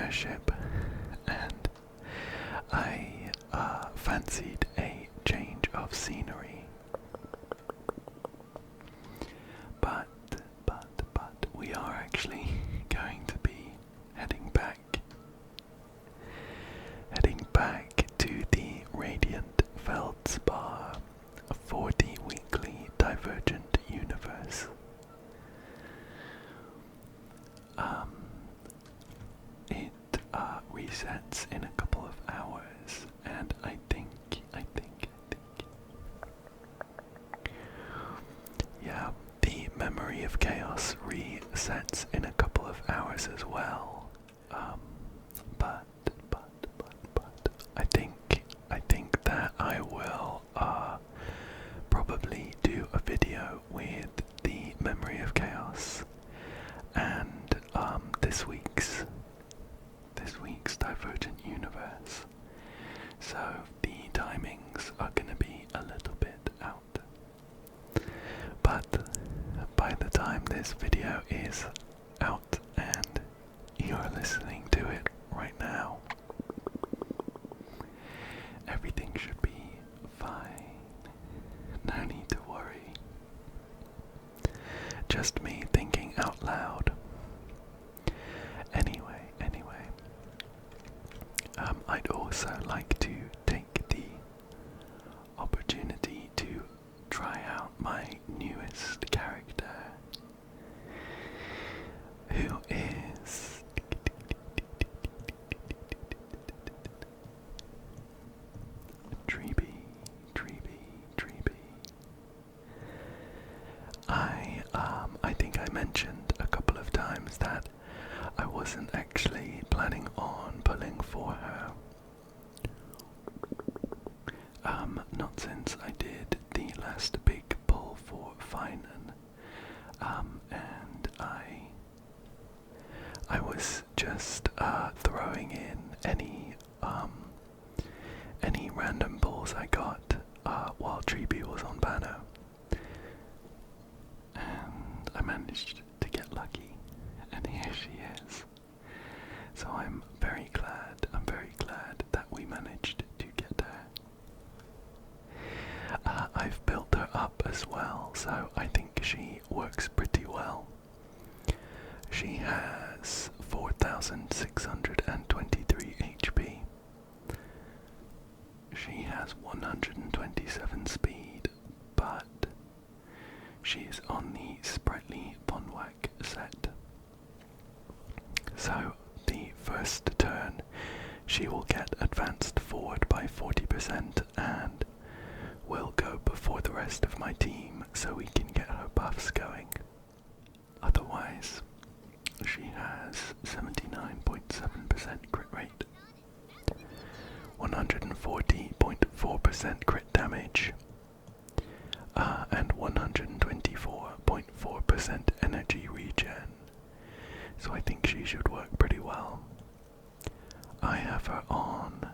airship, and I fancied a change of scenery. But we are actually going to be heading back to the Radiant Feldspar for the weekly Divergent Universe. It resets in a couple of hours, and I think, yeah, the Memory of Chaos resets in a couple of hours as well. But I think that I will probably do a video with the Memory of Chaos and this week's Divergent Universe. So the timings are going to be a little bit out. But by the time this video is out and you're listening to it right now, everything should be fine. No need to worry. Just me thinking out loud. Anyway, I'd also like to take the opportunity to try out my newest character, who is Treeby. I think I mentioned a couple of times that I wasn't actually planning on pulling for her. Not since I did the last big pull for Phainon. And I was just throwing in any random pulls I got while Treeby was on Bano. And I managed to get lucky, and here she is. So I'm very glad that we managed to get her. I've built her up as well, so I think she works pretty well. She has 4,623 HP. She has 127 speed, but she's on the Sprightly Ponwhack set. So the first turn she will get advanced forward by 40% and will go before the rest of my team so we can get her buffs going. Otherwise, she has 79.7% crit rate, 140.4% crit damage, and 124.4% energy regen. So I think she should work pretty well. I have her on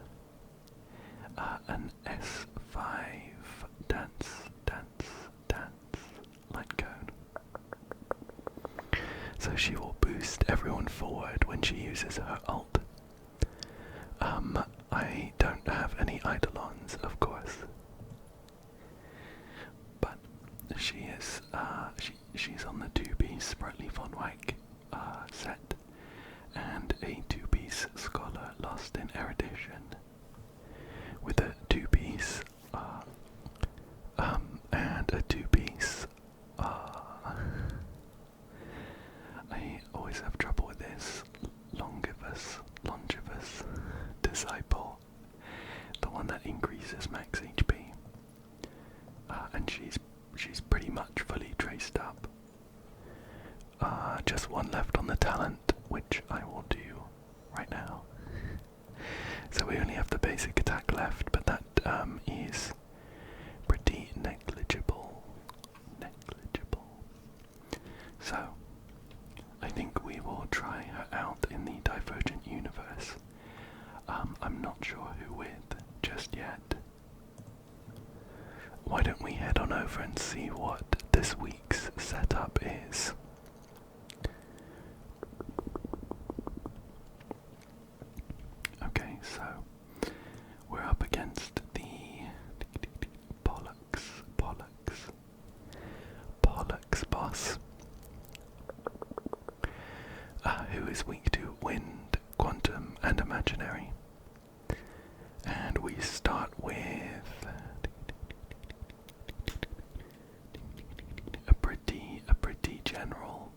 an S5 dance light cone. So she will boost everyone forward when she uses her ult. I don't have any Eidolons, of course. But she is she's on the 2-piece Sprightly Ponwhack set, and a 2-piece Scholar Lost in Erudition, with a 2-piece and a 2-piece I always have trouble with this longevous disciple, the one that increases max HP, and she's pretty much fully traced up. Just one left on the talent, which I will do right now. So we only have the basic attack left, but that is pretty negligible. So I think we will try her out in the Divergent Universe. I'm not sure who with just yet. Why don't we head on over and see what this week's setup is? and imaginary. And we start with a pretty general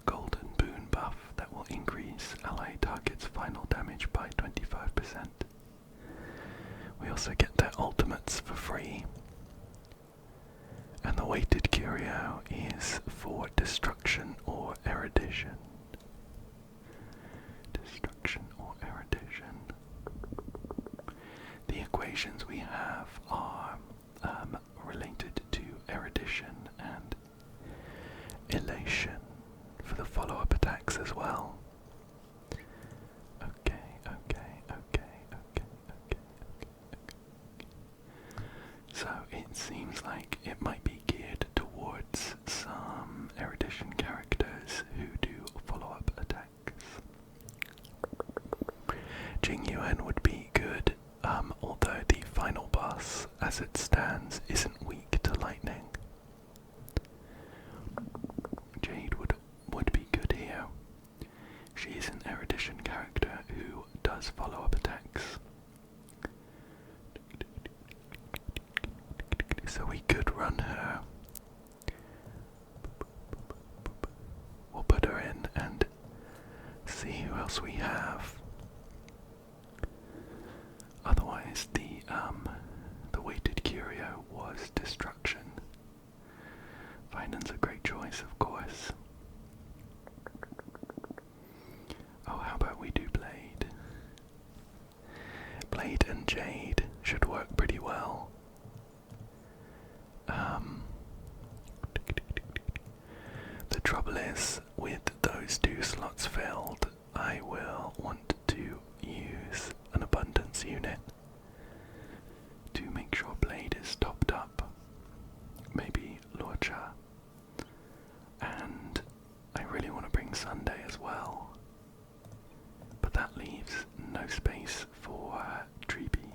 golden boon buff that will increase ally targets' final damage by 25%. We also get their ultimates for free. And the weighted curio is for destruction or erudition. Destruction or erudition. The equations we have are related to erudition and elation for the follow-up attacks as well. Okay. So it seems like it might be geared towards some erudition characters who do follow-up attacks. Jing Yuan would be good, although the final boss, as it stands, isn't weak to lightning. Jade would be good here. She is an erudition character who does follow-up attacks. So we could run her. We'll put her in and see who else we have. Otherwise, the weighted curio was destruction. Phainon's a great choice, of course. Oh, how about we do Blade? Blade and Jade should work pretty well. The trouble is, with those 2 slots filled, I will want to use an abundance unit to make sure Blade is topped up. Maybe Lorcha. And I really want to bring Sunday as well. But that leaves no space for Treeby.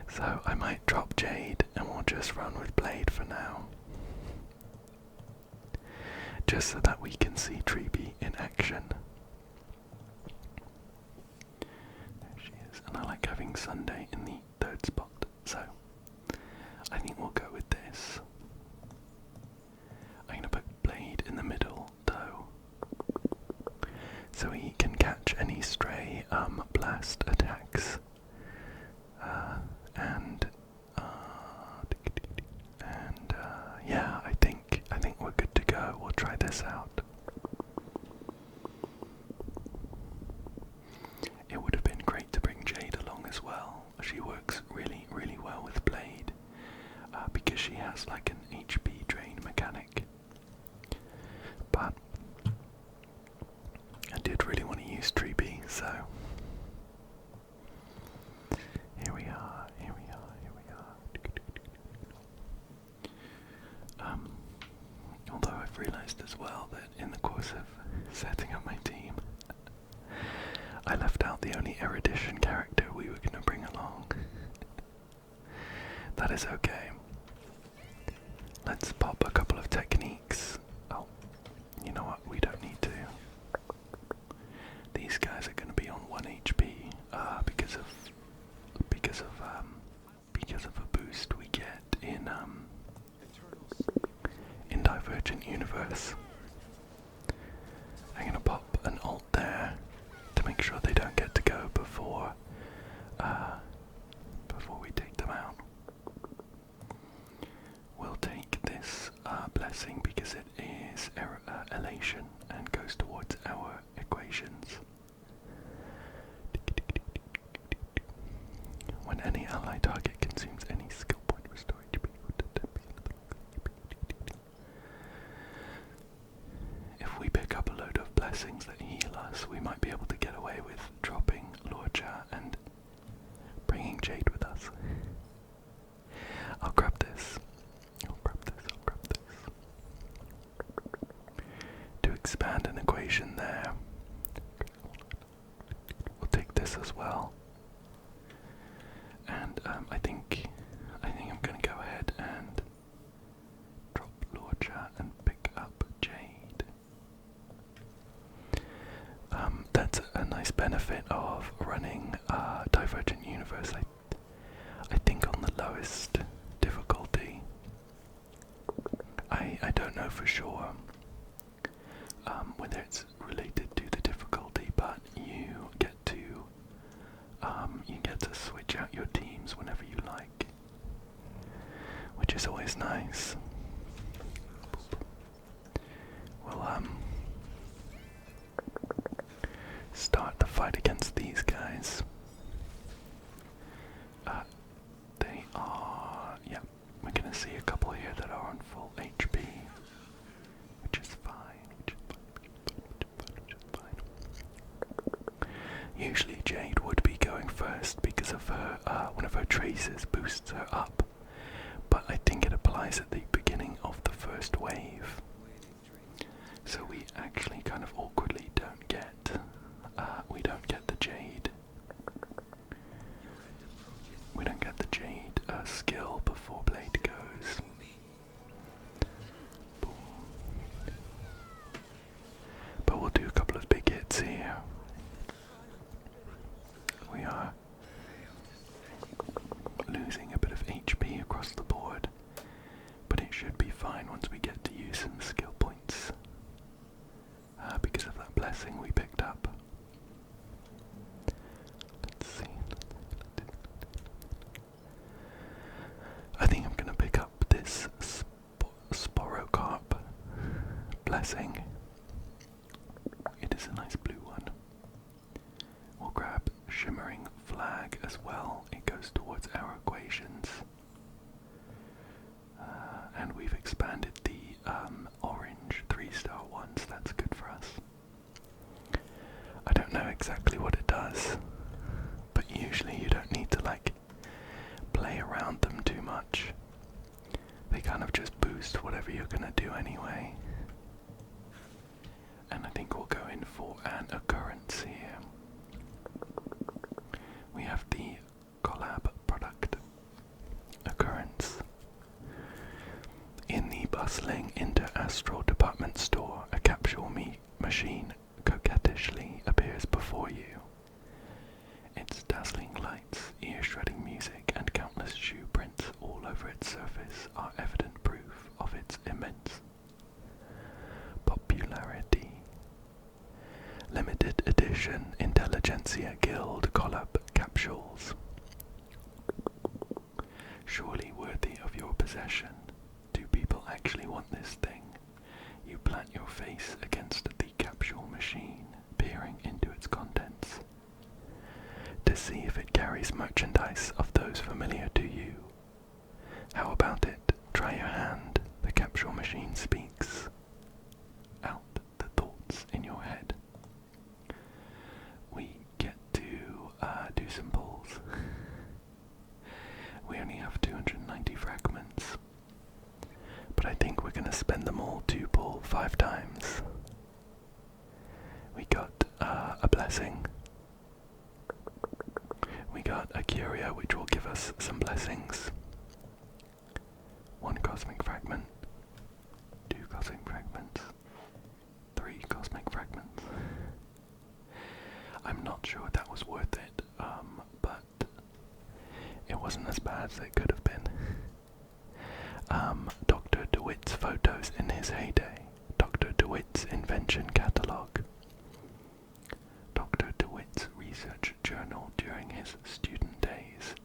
So I might drop Jade and we'll just run with Blade for now. Just so that we can see Treeby in action. There she is, and I like having Sunday in the 3rd spot, so I think we'll go with this. I'm going to put Blade in the middle though, so he can catch any stray blast attacks. Yeah, I think we're good to go. We'll try this out. It would have been great to bring Jade along as well. She works really well with Blade, because she has like an HP drain mechanic. But I did really want to use Treeby, so here we are. Although I've realised as well that in the course of setting up my team, I left out the only erudition character we were going to bring along. That is okay. Let's pop a couple of techniques. Oh, you know what? We don't need to. These guys are going to be on 1 HP because of a boost we get in Divergent Universe. I'm gonna pop an ult there to make sure they don't get to go before we take them out. We'll take this blessing because it is elation and goes towards our equations. When any ally target consumes any skill point, restore HP. If we pick up a load of blessings that heal us, we might be able to get away with dropping Lorcha and bringing Jade with us. I'll grab this. To expand an equation there. We'll take this as well. And I think I'm gonna go ahead and drop Lorcha and pick up Jade. benefit of running Divergent Universe, I think on the lowest difficulty. I don't know for sure whether it's related to the difficulty, but you get to switch out your teams whenever you like, which is always nice. We'll start the fight against these guys. They are, yeah, we're gonna see a couple here that are on full HP, which is fine. Usually Jade would be going first because of her, one of her traces boosts her up, but I think it applies at the beginning of the first wave. So we actually kind of awkwardly don't get, we don't get the Jade. We don't get the Jade skill before Blade goes. Boom. But we'll do a couple of big hits here. We are losing a bit of HP across the board, but it should be fine once we get to use some skill points. Because of that blessing we picked up. Let's see. I think I'm going to pick up this Sporocarp blessing. It is a nice blue one. We'll grab Shimmering Flag as well. It goes towards our equations. And we've expanded the orange 3-star ones. That's good for us. I don't know exactly what it does, but usually you don't need to play around them too much. They kind of just boost whatever you're gonna do anyway. And I think we'll go in for an Occurrence here. We have the collab product Occurrence. In the bustling inter-astral department store, a capsule machine coquettishly appears before you. Its dazzling lights, ear-shredding music, and countless shoe prints all over its surface are evident proof of its immense popularity. Limited edition Intelligentsia Guild collab capsules. Surely worthy of your possession. Do people actually want this thing? You plant your face against the capsule machine, peering into its contents, to see if it carries merchandise of those familiar to you. How about it? Try your hand. The capsule machine speaks out the thoughts in your head. We get to do some pulls. We only have 290 fragments, but I think we're going to spend them all to pull 5 times. We got a blessing. We got a curio, which will give us some blessings. 1 cosmic fragment, 2 cosmic fragments, 3 cosmic fragments. I'm not sure that was worth it, but it wasn't as bad as it could have been. Dr. DeWitt's photos in his heyday. Dr. DeWitt's invention catalogue. Dr. DeWitt's research journal during his student days.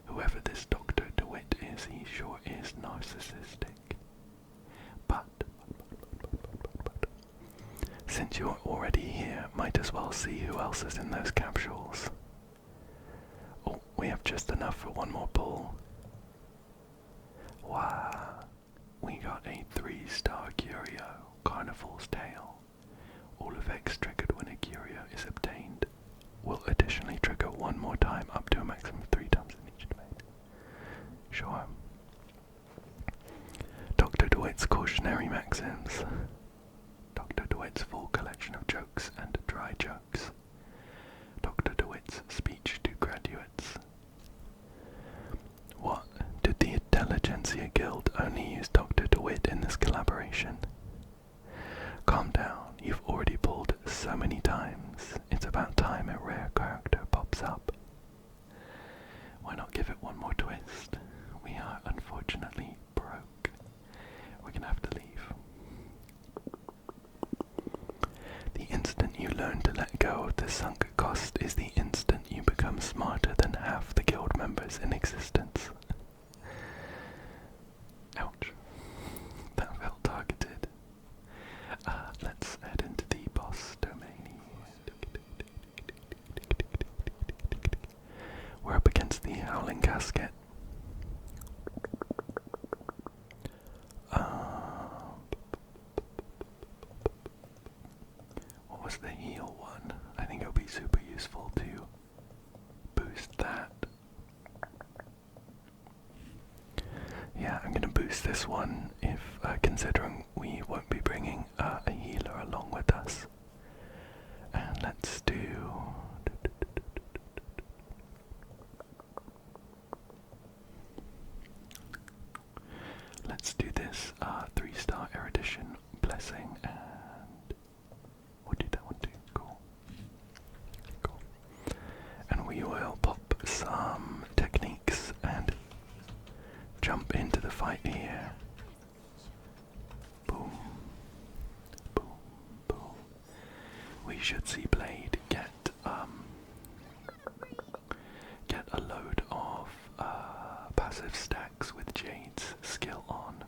Whoever this Dr. DeWitt is, he sure is narcissistic. But since you're already here, might as well see who else is in those capsules. Oh, we have just enough for one more pull. Wow, we got a 3-star curio, Carnival's Tale. All effects triggered when a curio is obtained will additionally trigger 1 more time, up to a maximum of 3 times in each domain. Sure. Dr. DeWitt's cautionary maxims. Dr. DeWitt's full collection of jokes and dry jokes. Dr. DeWitt's speech to graduates. What? Did the Intelligentsia Guild only use Dr. DeWitt in this collaboration? Calm down, you've already pulled so many times. It's about time it go, the sunk cost is the instant you become smarter than half the guild members in existence. Ouch. That felt targeted. Let's head into the boss domain. We're up against the Howling Casket. What was the heal one? I think it'll be super useful to boost that. Yeah, I'm gonna boost this one if, considering we won't be bringing a healer along with us. And let's do... Let's do this 3-star erudition blessing, and what did that one do? Cool. Cool. And we will pop some techniques and jump into the fight here. Boom. Boom. Boom. We should see Blade get a load of passive stacks with Jade's skill on.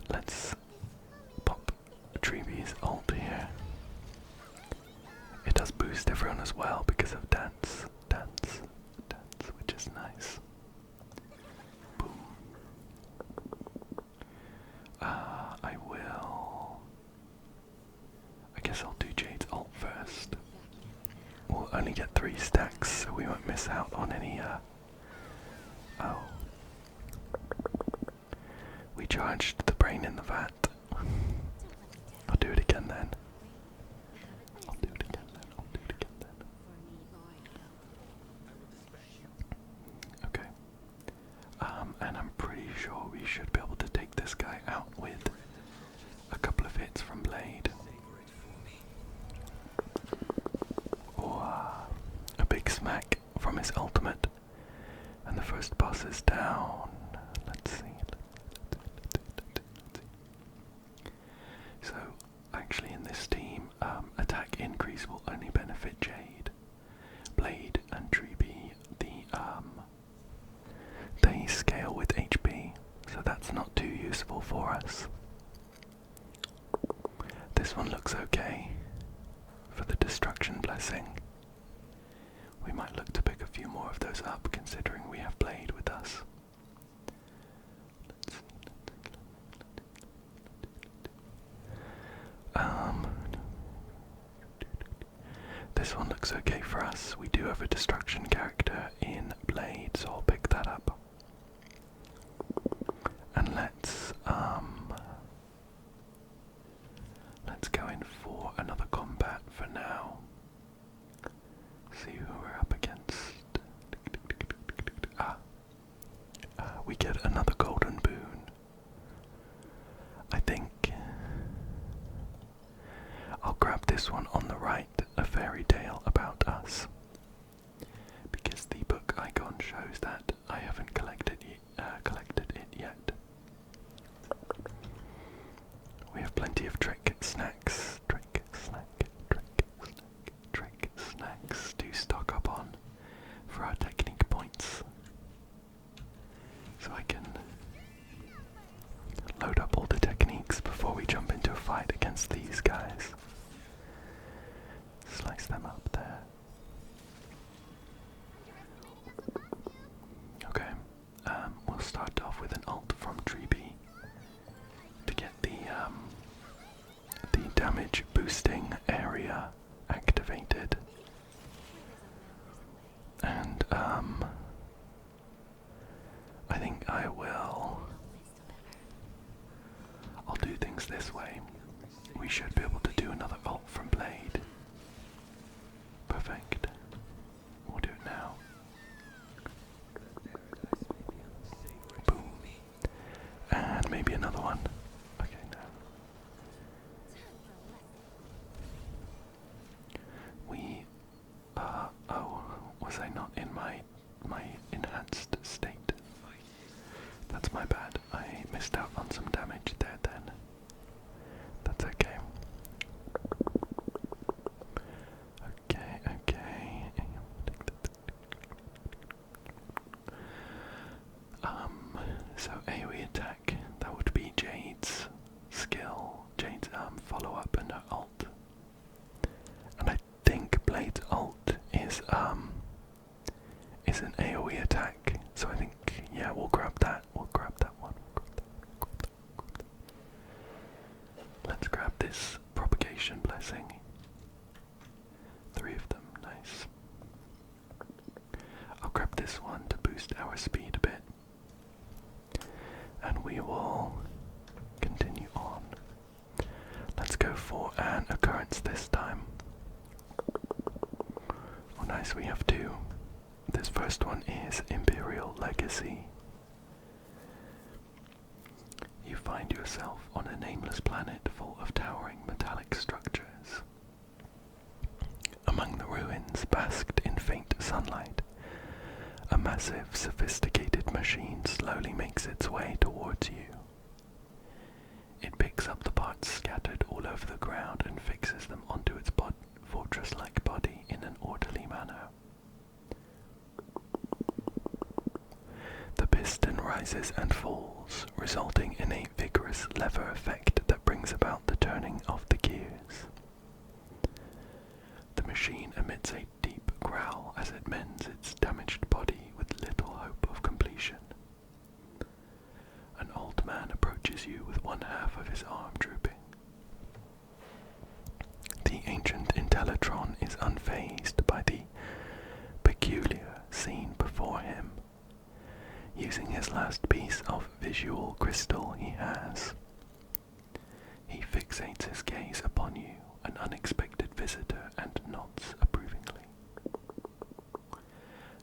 Let's pop Treebee's ult here. It does boost everyone as well because of dance, which is nice. Boom. I guess I'll do Jade's ult first. We'll only get 3 stacks, so we won't miss out on any, oh. We charged the brain in the vat. I'll do it again then. Okay. And I'm pretty sure we should be able to take this guy out with a couple of hits from Blade. Or a big smack from his ultimate. And the first boss is down. Let's see. So, actually in this team, attack increase will only benefit Jade. Blade and Treebee, they scale with HP, so that's not too useful for us. This one looks okay for the destruction blessing. We might look to pick a few more of those up, considering we have Blade with us. This one looks okay for us. We do have a destruction character in Blade, so I'll pick that up. And let's go in for another combat for now. See who we're up against. We get another golden boon. I think I'll grab this one on the right, A Fairy Tale About Us, because the book icon shows that I haven't collected it yet. We have plenty of trick snacks to stock up on for our technique points, so I can load up all the techniques before we jump into a fight against these guys. Slice them up. Blade ult is an AoE attack, so I think, yeah, we'll grab that. We'll grab that one. Let's grab this propagation blessing. 3 of them, nice. I'll grab this one to boost our speed a bit. And we will continue on. Let's go for an occurrence this time. Oh nice, we have 2. This first one is Imperial Legacy. You find yourself on a nameless planet full of towering metallic structures. Among the ruins, basked in faint sunlight, a massive, sophisticated machine slowly makes its way towards you. It picks up the parts scattered all over the ground and fixes them onto its fortress-like body in an orderly manner. The piston rises and falls, resulting in a vigorous lever effect that brings about the turning of the gears. The machine emits a deep growl as it mends its damaged body with little hope of completion. An old man approaches you with one half of his arm drooping. The ancient Intellitron is unfazed by the peculiar scene before him. Using his last piece of visual crystal he has, he fixates his gaze upon you, an unexpected visitor, and nods approvingly.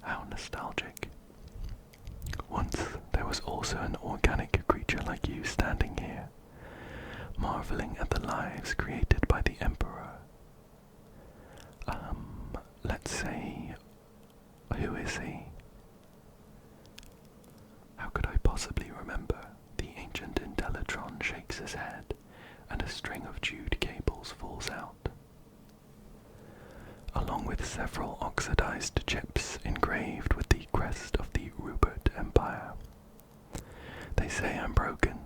How nostalgic. Once there was also an organic creature like you standing here, marveling at the lives created by the Emperor. Let's say, who is he? How could I possibly remember? The ancient Intellitron shakes his head, and a string of jewed cables falls out, along with several oxidized chips engraved with the crest of the Rupert Empire. They say I'm broken,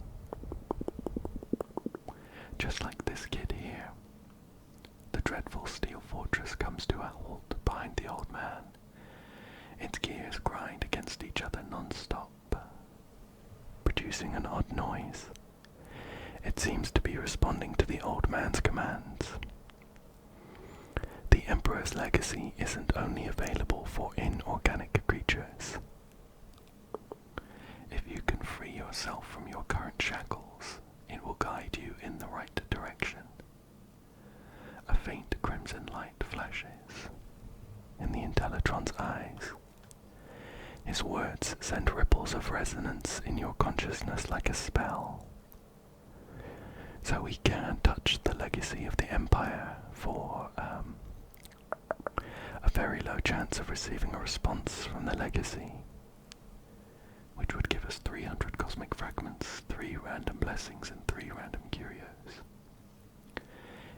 just like this kid here. The dreadful steel fortress comes to a halt behind the old man. Its gears grind against each other non-stop, producing an odd noise. It seems to be responding to the old man's commands. The Emperor's legacy isn't only available for inorganic creatures. If you can free yourself from your current shackles, it will guide you in the right direction. A faint crimson light flashes in the Intellitron's eyes. His words send ripples of resonance in your consciousness like a spell. So we can touch the legacy of the Empire for a very low chance of receiving a response from the legacy, which would give us 300 cosmic fragments, 3 random blessings, and 3 random curios.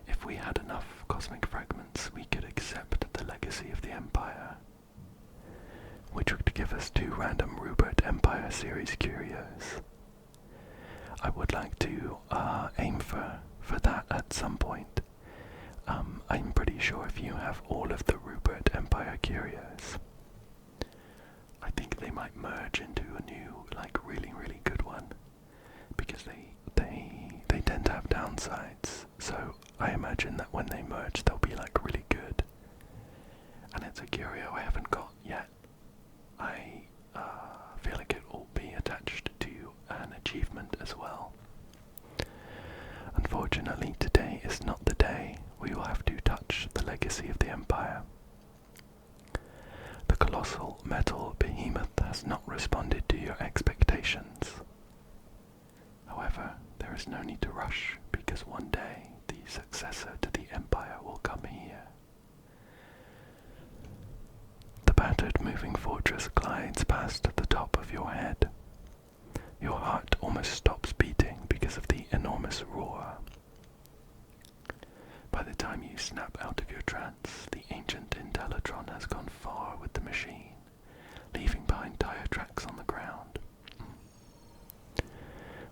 If we had enough cosmic fragments, we could accept the legacy of the Empire, which would give us 2 random Rupert Empire series curios. I would like to aim for that at some point. I'm pretty sure if you have all of the Rupert Empire curios, I think they might merge into a new, like, really, really good one, because they tend to have downsides. So I imagine that when they merge, they'll be like really good. And it's a curio I haven't got yet. I feel like it will be attached to an achievement as well. Unfortunately, today is not the day we will have to touch the legacy of the Empire. The colossal metal behemoth has not responded to your expectations. However, there is no need to rush, because one day the successor to the Empire will come here. The battered moving fortress glides past the top of your head. Your heart almost stops beating because of the enormous roar. By the time you snap out of your trance, the ancient Intellitron has gone far with the machine, leaving behind tire tracks on the ground.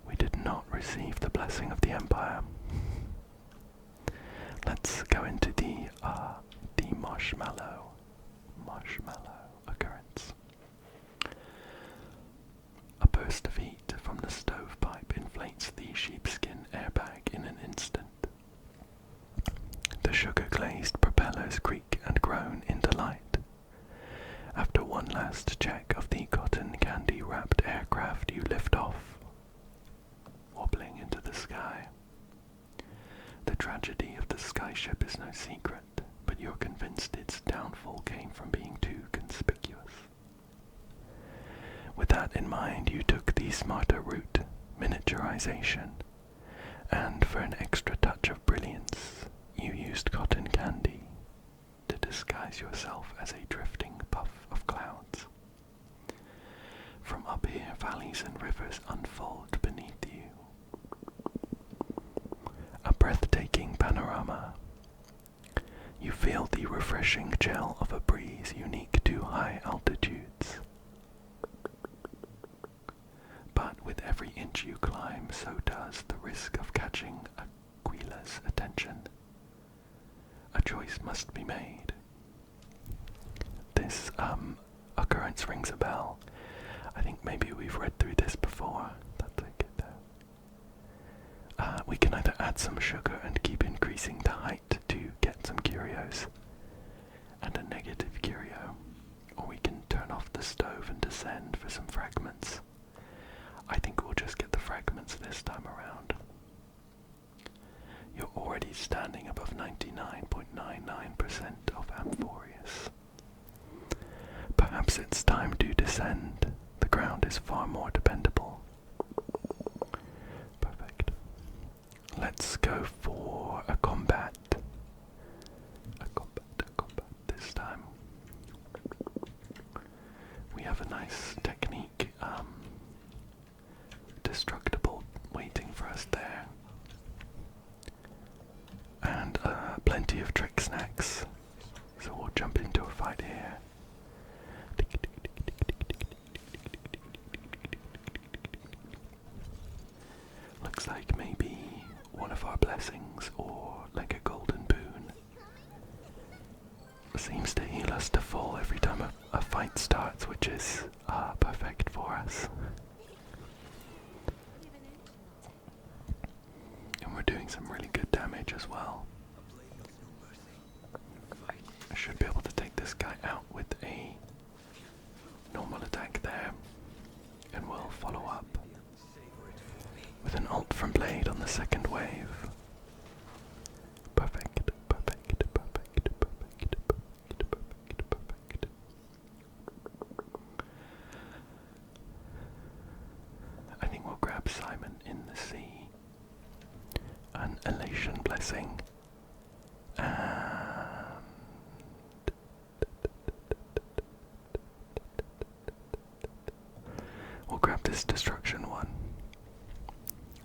We did not receive the blessing of the Empire. Let's go into the Marshmallow Occurrence. A burst of heat from the stovepipe inflates the sheepskin airbag in an instant. The sugar-glazed propellers creak and groan in delight. After one last check of the cotton candy-wrapped aircraft, you lift off, wobbling into the sky. The tragedy of the skyship is no secret, but you're convinced its downfall came from being too conspicuous. With that in mind, you took the smarter route, miniaturization, and for an extra touch of brilliance, you used cotton candy to disguise yourself as a drifting puff of clouds. From up here, valleys and rivers unfold beneath you. A breathtaking panorama. You feel the refreshing chill of a breeze unique to high altitudes. But with every inch you climb, so does the risk of catching Aquila's attention. A choice must be made. This occurrence rings a bell. I think maybe we've read through this before. That's okay though. We can either add some sugar and keep increasing the height to get some curios, and a negative curio, or we can turn off the stove and descend for some fragments. I think we'll just get the fragments this time around. You're already standing above 99.99% of Amphorius. Perhaps it's time to descend. The ground is far more dependable. Perfect. Let's go for a combat. A combat this time. We have a nice technique, destructible waiting for us there. And plenty of trick snacks. So we'll jump into a fight here. Looks like maybe one of our blessings, or like a golden boon, seems to heal us to full every time a fight starts, which is perfect for us. And we're doing some really good damage as well. I should be able to take this guy out with a normal attack there, and we'll follow up with an ult from Blade on the second wave. Perfect, perfect, perfect, perfect, perfect, perfect, perfect. I think we'll grab Simon in the sea. An elation blessing. And we'll grab this destruction one,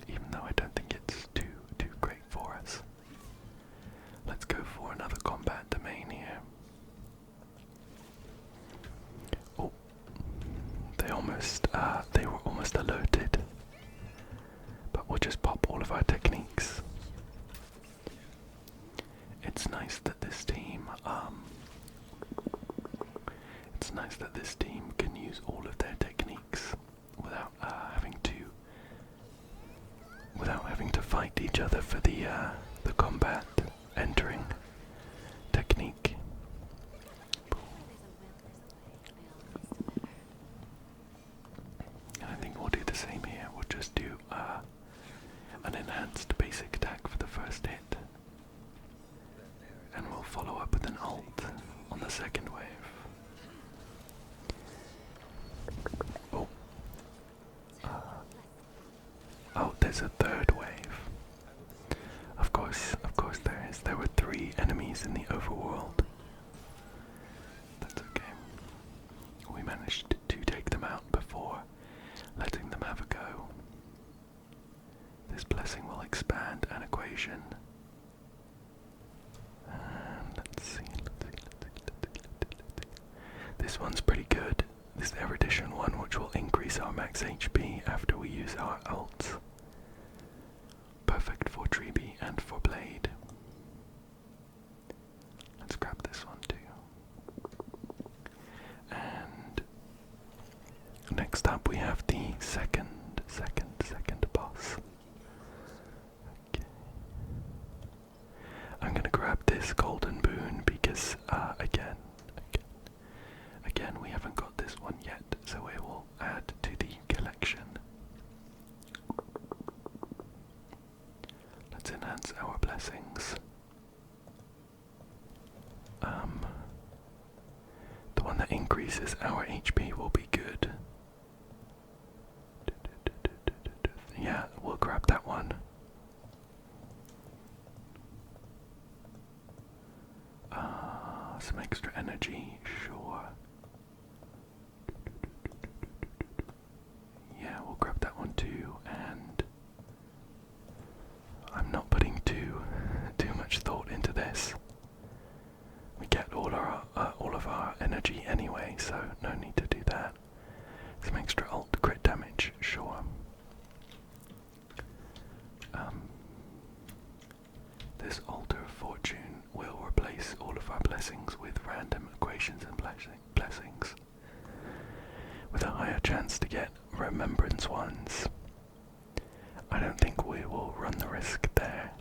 even though I don't think it's too great for us. Let's go for another combat domain here. Oh, they were almost alerted, but we'll just pop all of our techniques. It's nice that this team can use all of their techniques without having to fight each other for the combat entering technique. And I think we'll do the same here. We'll just do an enhanced basic attack for the first hit, and we'll follow up with an ult on the second wave. Oh, there's a third wave. Of course there is. There were 3 enemies in the overworld. That's okay. We managed to take them out before letting them have a go. This blessing will expand an equation. And let's see. This one's pretty good. This erudition one, which will increase our max HP after we use our ults. Perfect for Treeby and for Blade. Let's grab this one too. this again, we haven't got this one yet, so we will add to the collection. Let's enhance our blessings. The one that increases our HP will be good. Yeah, we'll grab that one. Some extra energy, sure. Yeah, we'll grab that one too, and I'm not putting too much thought into this. We get all of our energy anyway, so no need to do that. Some extra alt crit damage, sure. This altar of fortune will replace all of our blessings with random equations and blessings, with a higher chance to get remembrance ones. I don't think we will run the risk there.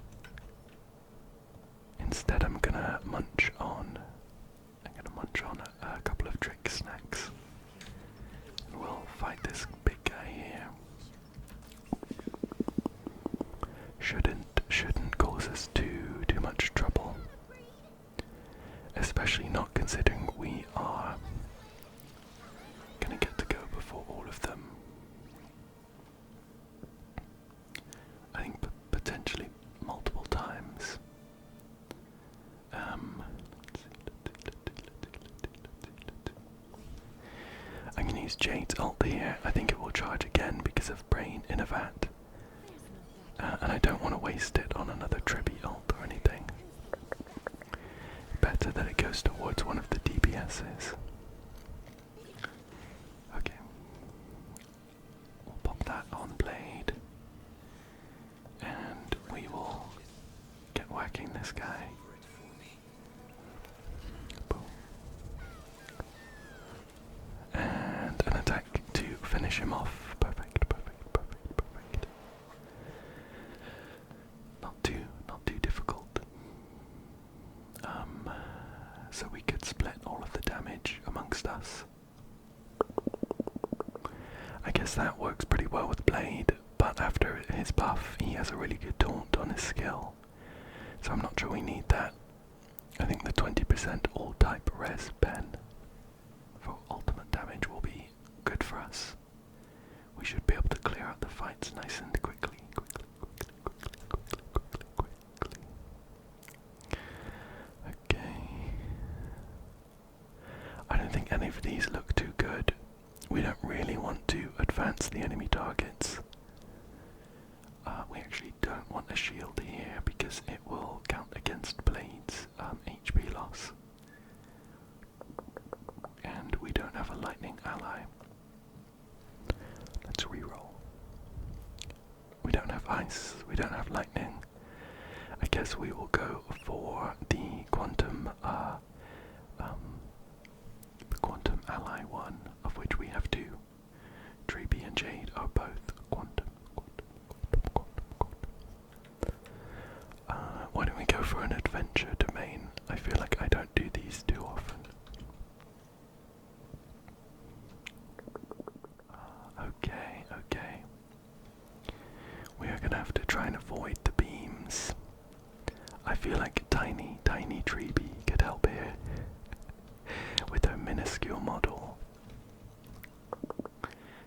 Instead, I'm gonna munch on a couple of trick snacks. And we'll fight this big guy here. Shouldn't cause us too much trouble. Especially not considering we are gonna get to go before all of them. I think potentially multiple times. I'm gonna use Jade's ult here. I think it will charge again because of Brain in a Vat. And I don't want to waste it on another Trippy ult or anything. Better that it goes towards one of the DPSs. Okay. We'll pop that on Blade. And we will get whacking this guy. Boom. And an attack to finish him off. Perfect. Not too difficult. So we could split all of the damage amongst us. I guess that works pretty well with Blade, but after his buff, he has a really good taunt on his skill. So I'm not sure we need that. I think the 20% all-type res pen for ultimate damage will be good for us. We should be able to clear out the fights nice and quickly. Okay. I don't think any of these look too good. We don't really want to advance the enemy targets. We actually don't want a shield here because it will count against Blade's HP loss. And we don't have a lightning ally. Let's reroll. We don't have ice, we don't have lightning. I guess we will go for the quantum ally one, of which we have two. Treeby and Jade are both quantum. Why don't we go for an adventure domain? I feel like I don't do these too often. Okay. We are gonna have to try and avoid the beams. I feel like tiny Treeby could help here with her minuscule model.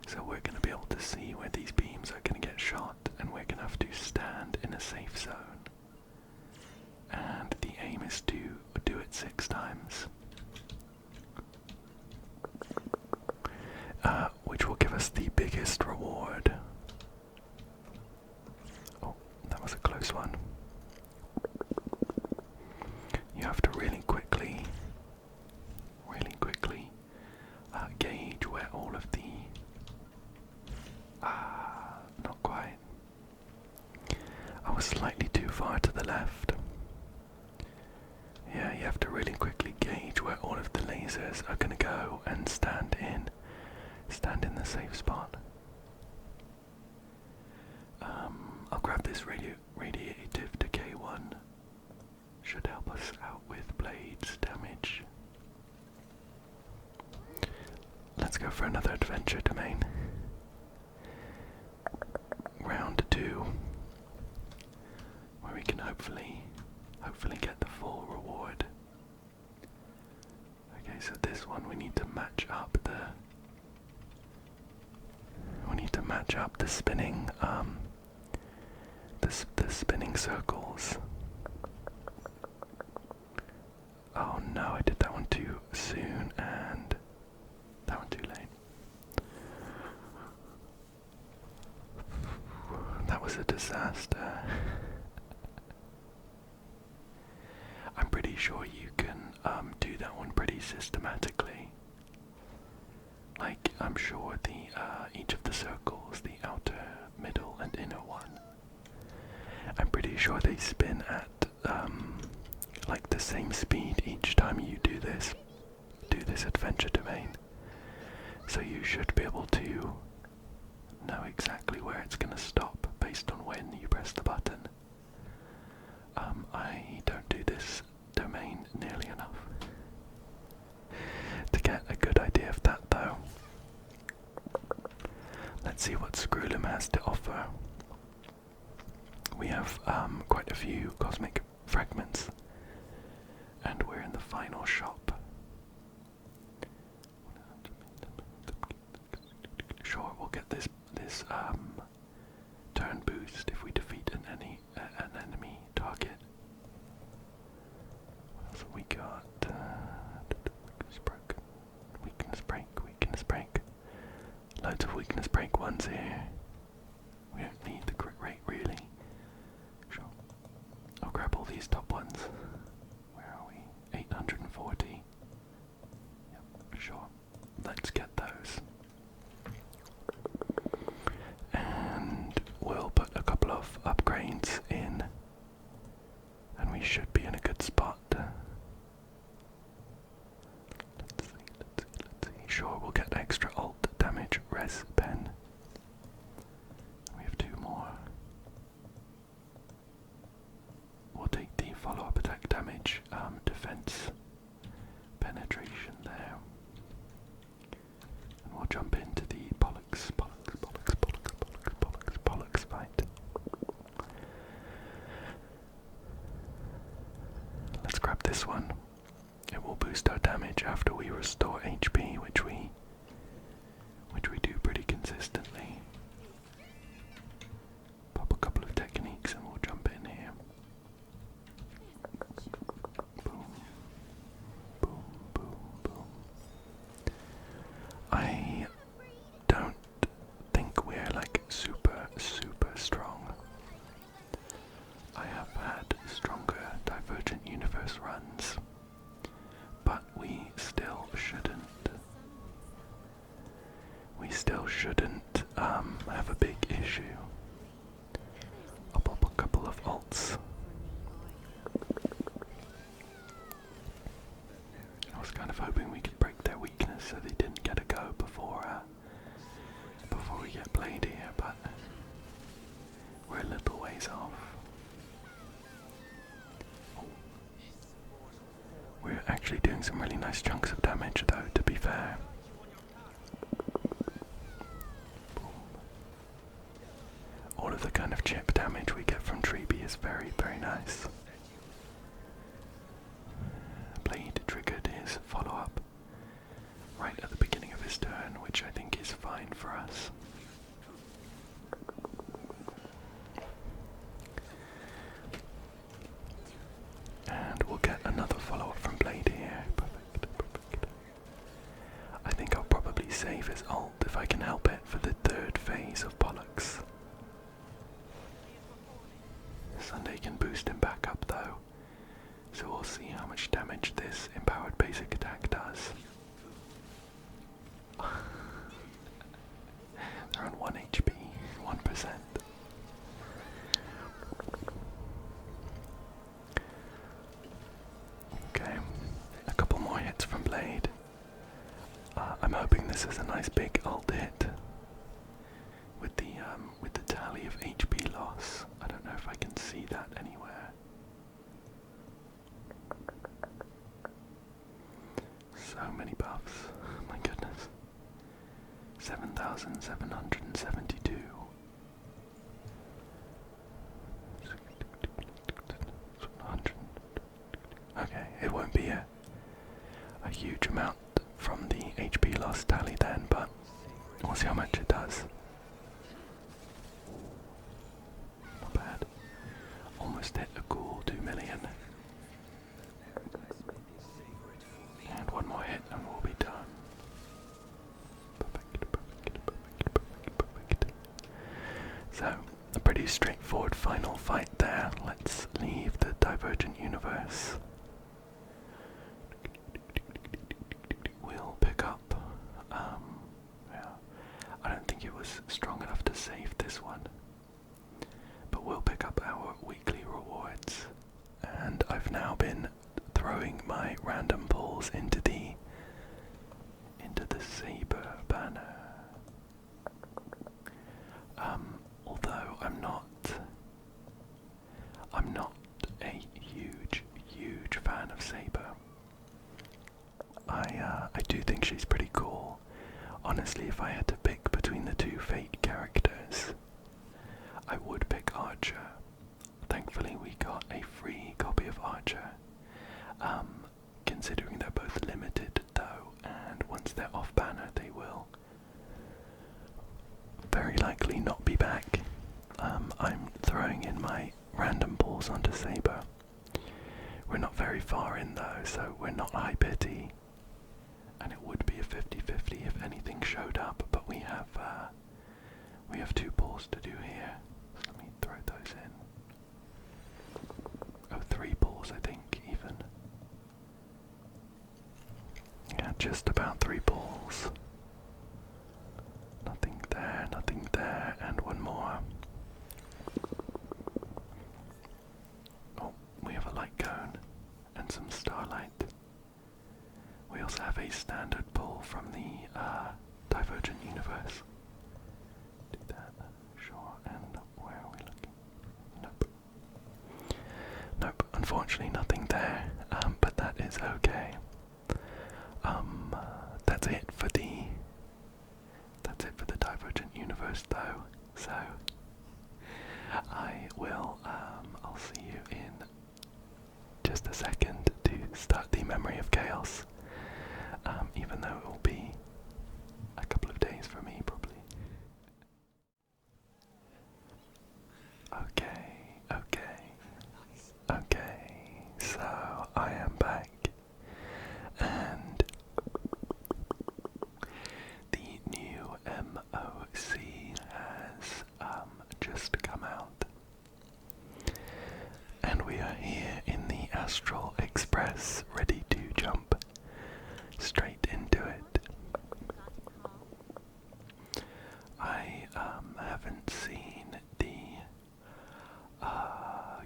So we're gonna be able to see where these beams are gonna get shot, and we're gonna have to stand in a safe zone. And the aim is to do it 6 times. Which will give us the biggest reward. Oh, that was a close one. You have to really quickly gauge where all of the... not quite. I was slightly too far to the left. Yeah, you have to really quickly gauge where all of the lasers are going to go and stand in the safe spot. I'll grab this radiative decay one. Should help us out with Blade's damage. for another adventure domain. Round 2, where we can hopefully get the full reward. Okay, so this one we need to match up the spinning the spinning circles. Oh no, I did that one too soon and that one too late. That was a disaster. I'm pretty sure you can do that one pretty systematically. Like, I'm sure each of the circles, the outer, middle, and inner one, I'm pretty sure they spin at like the same speed each time you do this adventure domain. So you should be able to know exactly where it's going to stop based on when you press the button. I don't do this domain nearly enough to get a good idea of that though. Let's see what Screwlim has to offer. We have quite a few cosmic fragments, and we're in the final shop. Sure, we'll get this turn boost if we defeat an enemy target. What else have we got? Weakness break. Loads of weakness break ones here. We don't need the crit rate really. Sure. I'll grab all these top ones. Where are we? 840. Yep, sure. Let's get those. And we'll put a couple of upgrades in. And we should be in a good spot. Let's see. Sure, we'll get extra alt damage res pen. We have 2 more. We'll take the follow-up attack damage, defense, penetration there. And we'll jump into the Pollux fight. Let's grab this one. It will boost our damage after we restore HP, which we do pretty consistently. Pop a couple of techniques and we'll jump in here. Boom, boom, boom, boom. I don't think we're like super strong. I have had stronger Divergent Universe runs, but we still shouldn't have a big issue. I'll pop a couple of ults. I was kind of hoping we could break their weakness so they didn't get a go before we get played here, but we're a little ways off. We're actually doing some really nice chunks of damage though, to be fair. All of the kind of chip damage we get from Treeby is very, very nice. Blade triggered his follow-up right at the beginning of his turn, which I think is fine for us. And we'll get another follow-up from Blade here. Perfect. I think I'll probably save his ult if I can help it for the 3rd phase of Pollux. Sunday can boost him back up though, so we'll see how much damage this empowered basic attack does. They're on 1 HP, 1%. Okay, a couple more hits from Blade. I'm hoping this is a nice big ult hit with the tally of HP loss. I don't know if I can see that anywhere. So many buffs, my goodness. 7,772. Okay, it won't be a huge amount from the HP loss tally then, but we'll see how much it does. Not bad. Almost hit a cool 2 million. And one more hit and we'll be done. Perfect. So, a pretty straightforward final fight there. Let's leave the Divergent Universe. We'll pick up, yeah, I don't think it was strong enough to save this one, but we'll pick up our weekly rewards, and I've now been throwing my random pulls into the saber banner. Although I'm not a huge fan of Saber. I do think she's pretty cool. Honestly, if I had to pick between the two Fate characters, I would pick Archer. Thankfully we got a free copy of Archer. Considering they're both limited though, and once they're off banner they will very likely not be back. I'm throwing in my random pulls onto Saber. We're not very far in though, so we're not high pity. And it would be a 50-50 if anything showed up, but we have 2 pulls to do here. So let me throw those in. Oh, 3 pulls I think even. Yeah, just about 3 pulls. Nothing there, and one more. Oh, we have a light cone and some starlight. We also have a standard pull from the Divergent Universe. Do that, sure, and where are we looking? Nope, unfortunately nothing there, but that is okay. That's it for the Divergent Universe though, so I'll see you in just a second to start the Memory of Chaos. Even though it will be a couple of days for me, probably. Okay, so I am back, and the new MoC has just come out, and we are here in the Astral Express, ready to jump straight into it. I haven't seen the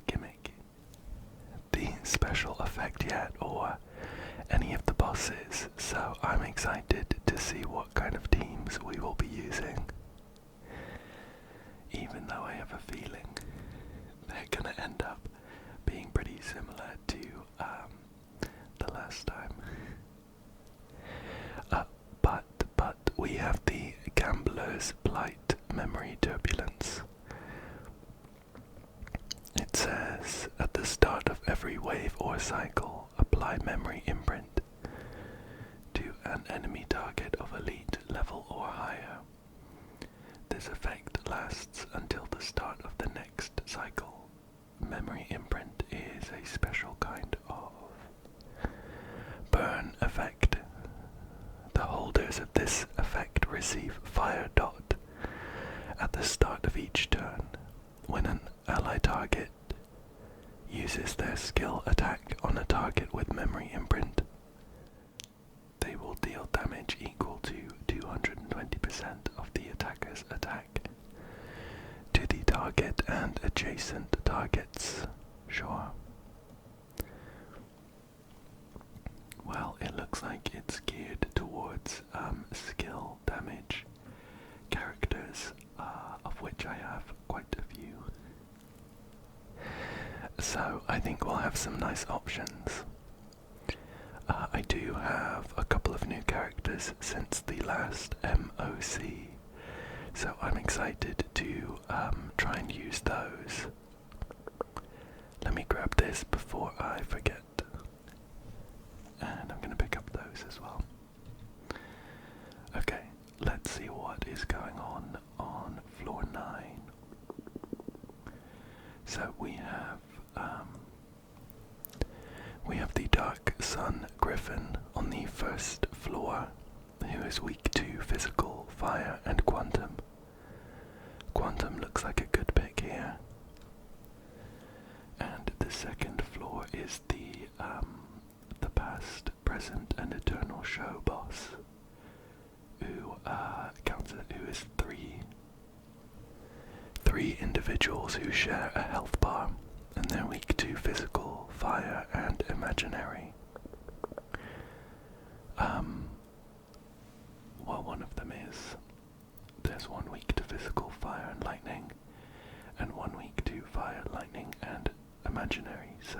gimmick, the special effect yet, or any of the bosses, so I'm excited to see what kind of teams we will be using. Even though I have a feeling they're gonna end up being pretty similar to the last time. But we have the Gambler's Plight Memory Turbulence. It says, at the start of every wave or cycle, apply memory imprint to an enemy target of elite level or higher. This effect lasts until the start of the next cycle. Memory imprint is a special kind of burn effect. The holders of this effect receive Fire Dot at the start of each turn. When an ally target uses their skill attack on a target with memory imprint, they will deal damage equal to 220% of the attacker's attack to the target and adjacent targets. Sure. Well, it looks like it's geared towards skill damage characters, of which I have quite a few. So I think we'll have some nice options. I do have a couple of of new characters since the last MoC, so I'm excited to try and use those. Let me grab this before I forget, and I'm going to pick up those as well. Okay, let's see what is going on floor 9. So we have the Dark Sun Griffin on the first floor, who is weak to physical, fire, and quantum. Quantum looks like a good pick here. And the second floor is the past, present, and eternal show boss, who is three individuals who share a health bar, and they're weak to physical, fire, and imaginary. Well, one of them is. There's one weak to physical, fire, and lightning, and one weak to fire, lightning, and imaginary, so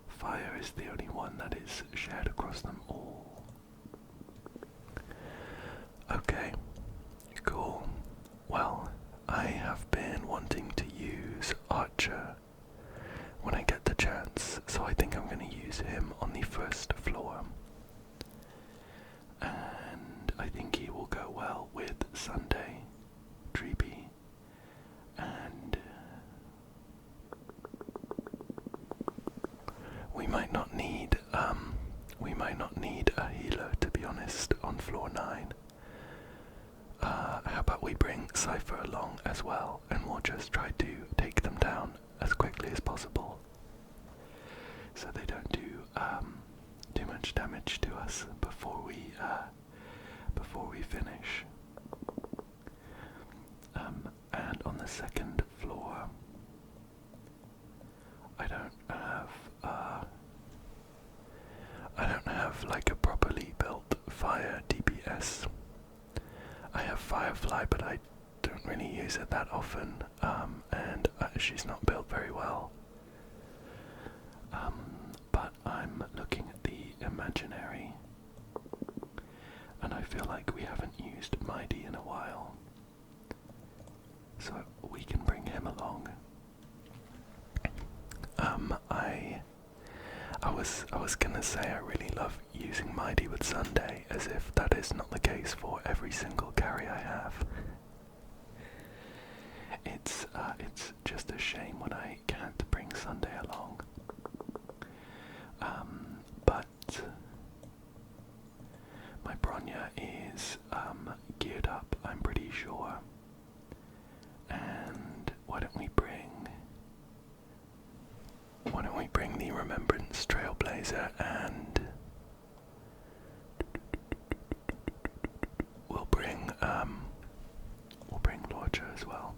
fire is the only one that is shared across them all. Okay, cool. Well, I have been wanting to use Archer when I get the chance, so I think I'm going to use him on the first floor. And I think he will go well with Sunday, Treeby, and we might not need a healer, to be honest, on floor 9. How about we bring Cypher along as well, and we'll just try to take them down as quickly as possible, so they don't do too much damage to us before we finish. And on the second floor, I don't have like a properly built fire DPS. I have Firefly, but I don't really use it that often, and she's not built very well. But I'm looking at the imaginary, and I feel like we haven't used Mighty in a while, so we can bring him along. I was gonna say I really love using Mighty with Sunday, as if that is not the case for every single carry I have. It's just a shame when I can't bring Sunday along. But my Bronya is geared up, I'm pretty sure. And why don't we bring the Remembrance Trailblazer, and we'll bring Lorcha as well.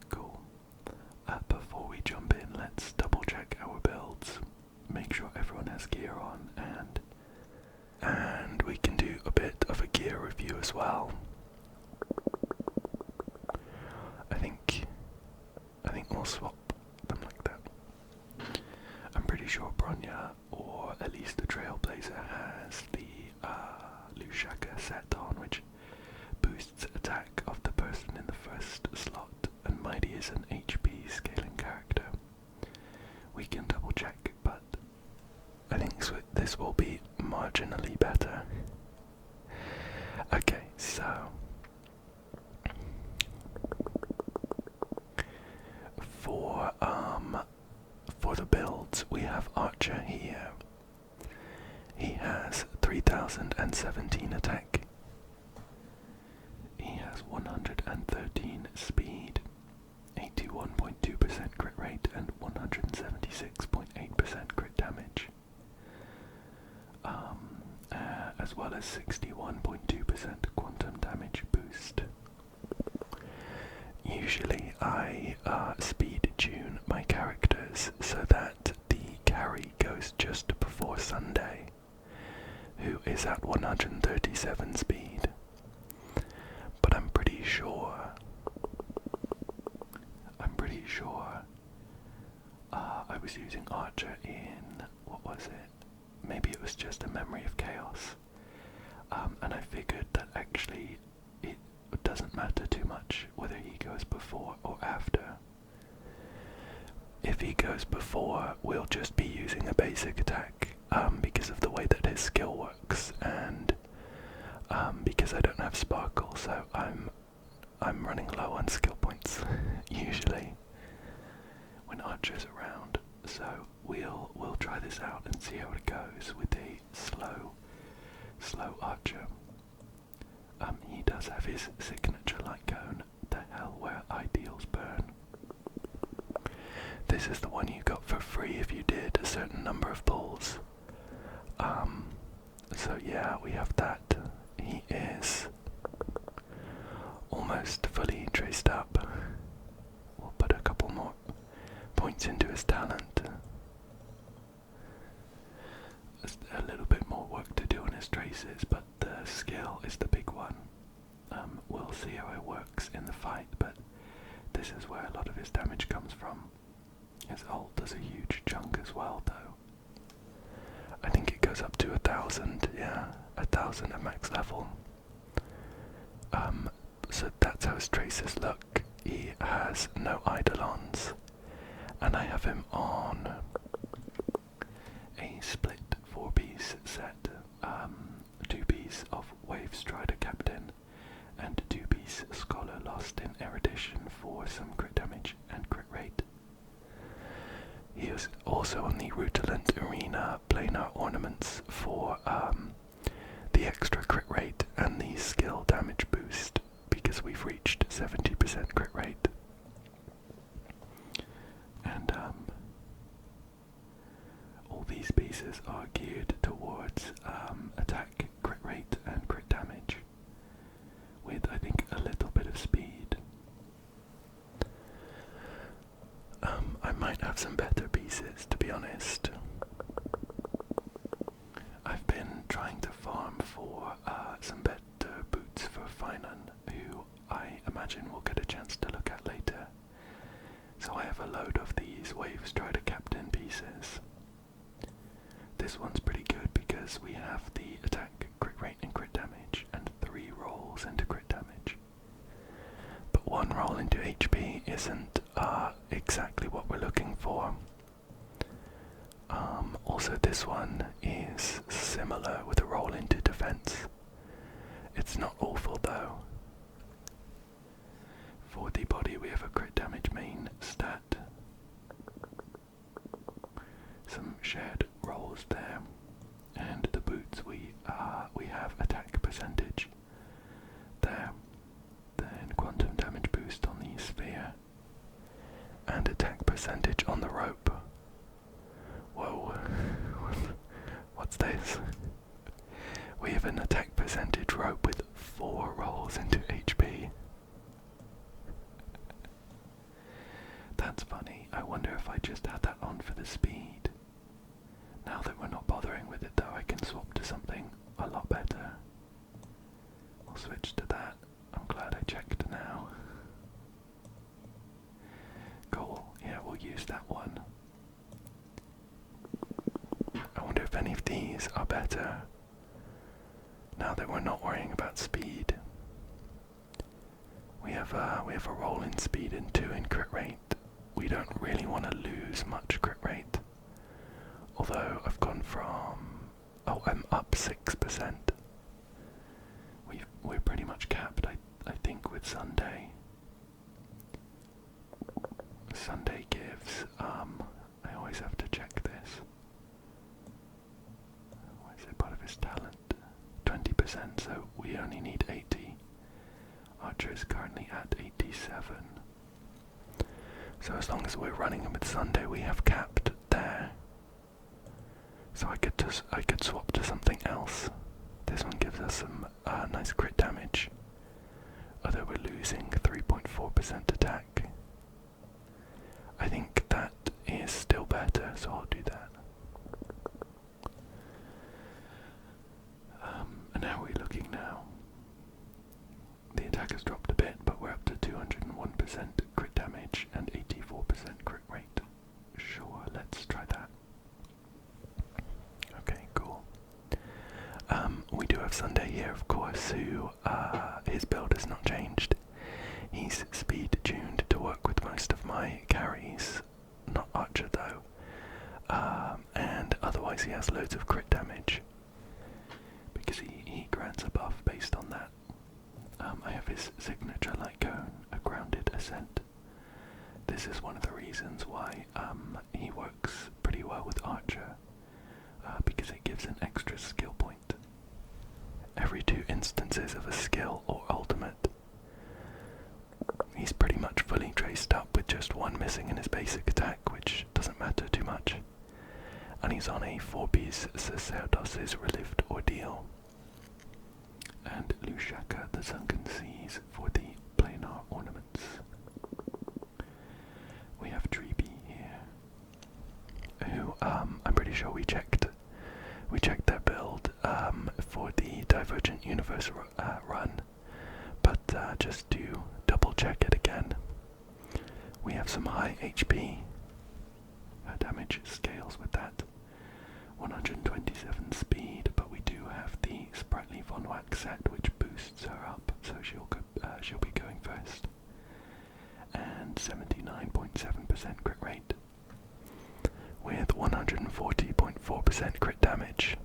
Cool. Before we jump in, let's double check our builds, make sure everyone has gear on, and we can do a bit of a gear review as well. I think we'll swap them like that. I'm pretty sure Bronya, or at least the Trailblazer, has the Lushaka set on, which boosts attack of the person in the first slot, and Mighty is an HP scaling character. We can double check, but I think this will be marginally better. Okay, so for the builds, we have Archer here. He has 3017 attack. He has 113 speed, 81.2% crit rate, and 176.8% crit damage. As well as 61.2% quantum damage boost. Usually I speed tune my characters so that the carry goes just before Sunday, who is at 137 speed. But I'm pretty sure I was using Archer in, what was it, maybe it was just a memory of chaos. And I figured that actually it doesn't matter too much whether he goes before or after. If he goes before, we'll just be using a basic attack, because of the way that his skill works, and because I don't have sparkle, so I'm running low on skill points usually when Archer's around. So we'll try this out and see how it goes with a slow Archer. He does have his signature light cone, the hell where ideals burn. This is the one you got for free if you did a certain number of pulls. So yeah, we have that. He is almost fully traced up. We'll put a couple more points into his talent. There's a little bit more work to do on his traces, but the skill is the big one. We'll see how it works in the fight, but this is where a lot of his damage comes from. His ult does a huge chunk as well, though. I think it goes up to 1,000, yeah, 1,000 at max level. So that's how his traces look. He has no eidolons, and I have him on a split 4-piece set, 2-piece of Wave Strider Captain, and 2-piece Scholar Lost in Erudition for some crit damage and crit rate. He is also on the Rutilant Arena planar ornaments for the extra crit rate and the skill damage boost, because we've reached 70% crit rate. And all these pieces are geared towards attack, crit rate and crit damage, with I think a little bit of speed. I might have some better pieces, to be honest. I've been trying to farm for some better boots for Phainon, who I imagine we'll get a chance to look at later. So I have a load of these Wave Strider Captain pieces. This one's pretty good because we have the attack, crit rate and crit damage, and 3 rolls into crit damage. But 1 roll into HP isn't exactly what we're looking for. Also this one is similar with a roll into defense. It's not awful though. For the body we have a crit damage main stat. Some shared rolls there. And the boots we have attack percentage there. Then quantum damage boost on the sphere. And attack percentage on the rope. Whoa. What's this? We have an attack percentage rope with 4 rolls into HP. That's funny. I wonder if I just had that on for the speed. Now that we're not bothering with it though, I can swap to something a lot better. We'll switch to that. I'm glad I checked now. Cool. Yeah, we'll use that one. I wonder if any of these are better now that we're not worrying about speed. We have a roll in speed and 2 in crit rate. We don't really want to lose much crit rate. Although I've gone from... oh, I'm up 6%. We're pretty much capped, I think, with Sunday. Sunday gives, I always have to check this. Why is it part of his talent? 20%, so we only need 80. Archer is currently at 87. So as long as we're running him with Sunday, we have capped there. So I could swap to something else. This one gives us some nice crit damage, although we're losing 3.4% attack. I think that is still better, so I'll do that. And how are we looking now? The attack has dropped a bit, but we're up to 201% crit damage and 84% crit rate. Sure, let's try that. Okay, cool. have Sunday here, of course, who his build has not changed. He's speed tuned to work with most of my carries, not Archer though, and otherwise he has loads of crit damage, because he grants a buff based on that. I have his signature light cone, a grounded ascent. This is one of the reasons why he works pretty well with Archer, because it gives an extra skill point. Every 2 instances of a skill or ultimate, he's pretty much fully traced up with just 1 missing in his basic attack, which doesn't matter too much. And he's on a 4-piece Sacerdoce's Relived Ordeal. And Lushaka the Sunken Seas for the planar ornaments. We have Treeby here, who I'm pretty sure we checked their build for the Divergent Universe run, but just to double check it again, we have some high HP damage scales with that. 127 speed, but we do have the Sprightly Von Wax set, which boosts her up, so she'll be going first. And 79.7% crit rate, with 140.4% crit damage.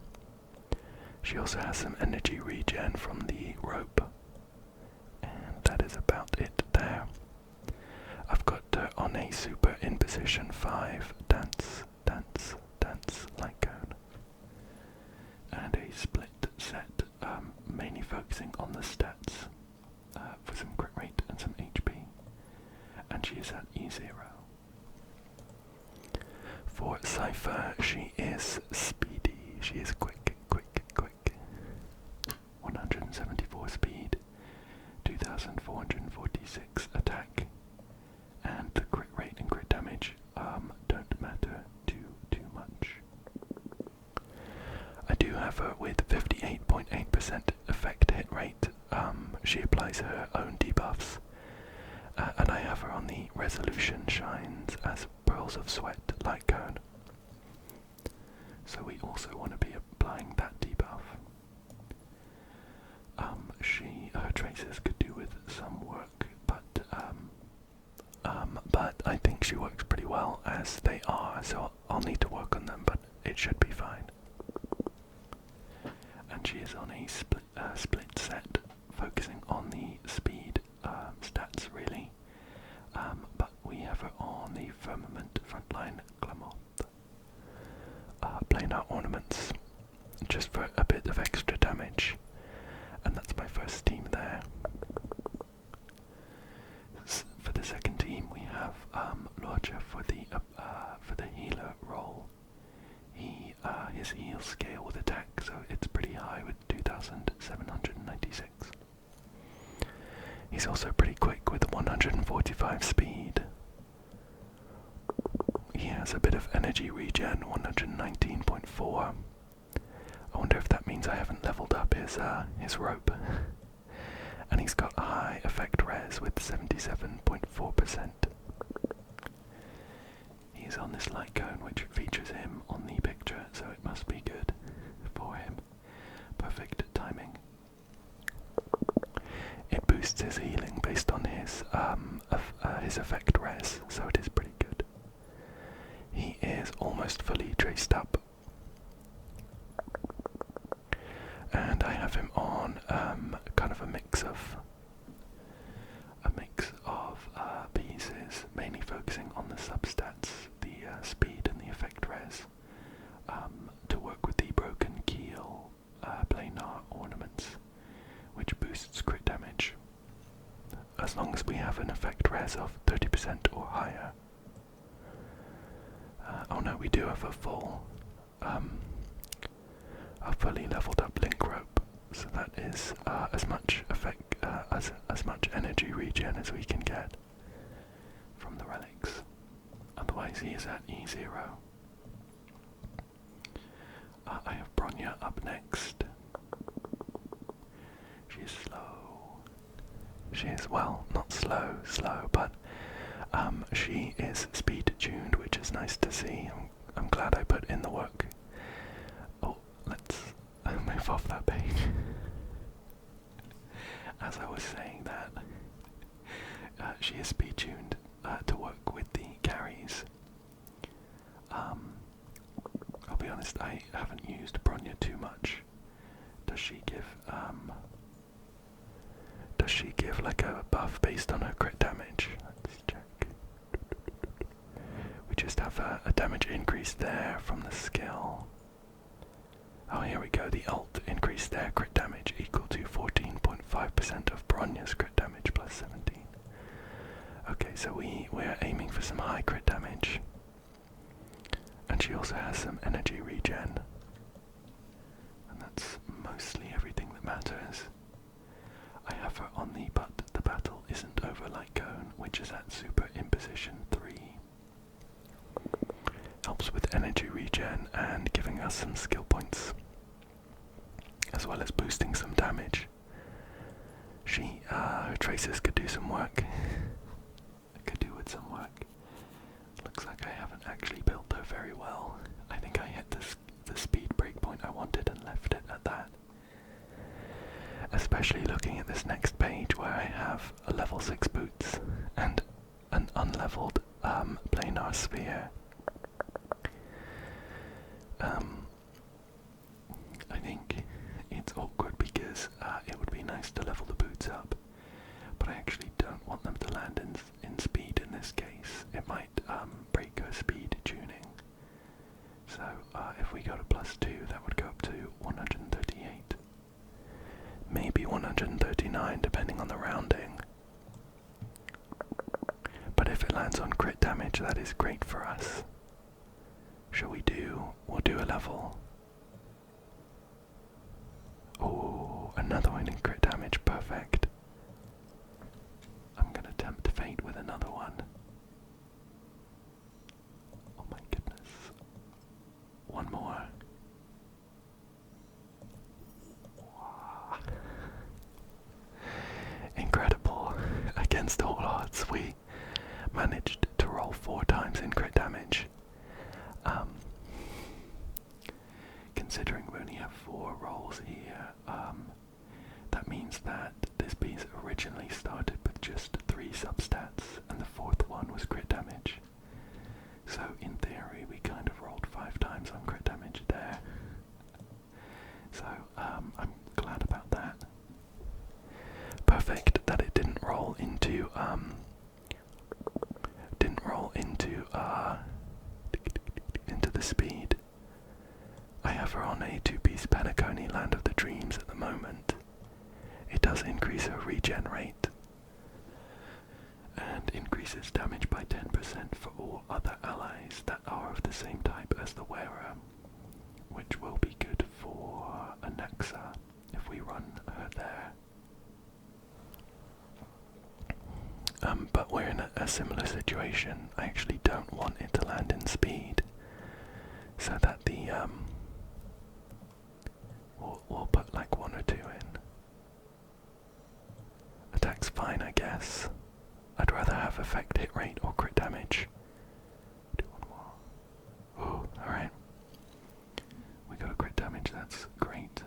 She also has some energy regen from the rope, and that is about it there. I've got her on a super in position 5 dance light cone, and a split set, mainly focusing on the stats for some crit rate and some HP, and she is at E0. For Cypher, she is speedy, she is quick. 174 speed, 2446 attack, and the crit rate and crit damage don't matter too much. I do have her with 58.8% effect hit rate. She applies her own debuffs, and I have her on the Resolution Shines as Pearls of Sweat light cone. So we also want to be applying that debuff. Her traces could do with some work, but I think she works pretty well as they are, so I'll need to work on them, but it should be fine. And she is on a split set, focusing on the speed stats really, but we have her on the Firmament Frontline Glamoth planar ornaments, just for a bit of extra damage. And that's my first team there. For the second team, we have Lorja for the healer role. His heal scale with attack, so it's pretty high with 2,796. He's also pretty quick with 145 speed. He has a bit of energy regen, 119.4. I wonder if that means I haven't leveled up his rope. And he's got a high effect res with 77.4%. He's on this light cone which features him on the picture, so it must be good for him. Perfect timing. It boosts his healing based on his effect res, so it is pretty good. He is almost fully traced up. And I have him on kind of a mix of pieces, mainly focusing on the substats, the speed and the effect res, to work with the broken keel planar ornaments, which boosts crit damage, as long as we have an effect res of 30% or higher. Oh no, we do have a fully leveled up link rope, so that is as much energy regen as we can get from the relics. Otherwise he is at E0. I have Bronya up next. She is slow. She is, well, not slow, but she is speed tuned, which is nice to see. I'm glad I put in the work. Oh, let's move off that page. as I was saying that, she is speed tuned to work with the carries. I'll be honest, I haven't used Bronya too much. Does she give like a buff based on her crit damage? Let's check. We just have a damage increase there from the skill. Oh, here we go. The ult increased their crit damage equal to 14.5% of Bronya's crit damage plus 17. Okay, so we're aiming for some high crit damage. And she also has some energy regen. And that's mostly everything that matters. I have her on the but the battle isn't over like Cone, which is at super imposition 3. Helps with energy regen and giving us some skill points, as well as boosting some damage. Her traces could do some work. Could do with some work. Looks like I haven't actually built her very well. I think I hit the speed breakpoint I wanted and left it at that. Especially looking at this next page where I have a level 6 boots and an unleveled planar sphere. I think it's awkward because it would be nice to level the boots up, but I actually don't want them to land in speed in this case. It might break her speed tuning. So if we go to +2, that would go up to 138. Maybe 139 depending on the rounding. But if it lands on crit damage, that is great for us. We'll do a level. Oh, another one in crit damage, perfect. I'm gonna tempt fate with another one. Oh my goodness. One more. Wow. Incredible. Against all odds, we managed to roll 4 times in crit damage. Considering we only have 4 rolls here, that means that this piece originally started with just 3 substats, and the 4th one was crit damage. So in theory, we kind of rolled 5 times on crit damage there. So I'm glad about that. Perfect that it didn't roll into the speed. I have her on a 2-piece Penacony Land of the Dreams at the moment. It does increase her regen rate and increases damage by 10% for all other allies that are of the same type as the wearer, which will be good for Anaxa if we run her there. But we're in a similar situation. I actually don't want it to land in speed, so that the we'll put like 1 or 2 in. Attack's fine, I guess. I'd rather have effect hit rate or crit damage. Do one more. Ooh, alright. We got a crit damage, that's great.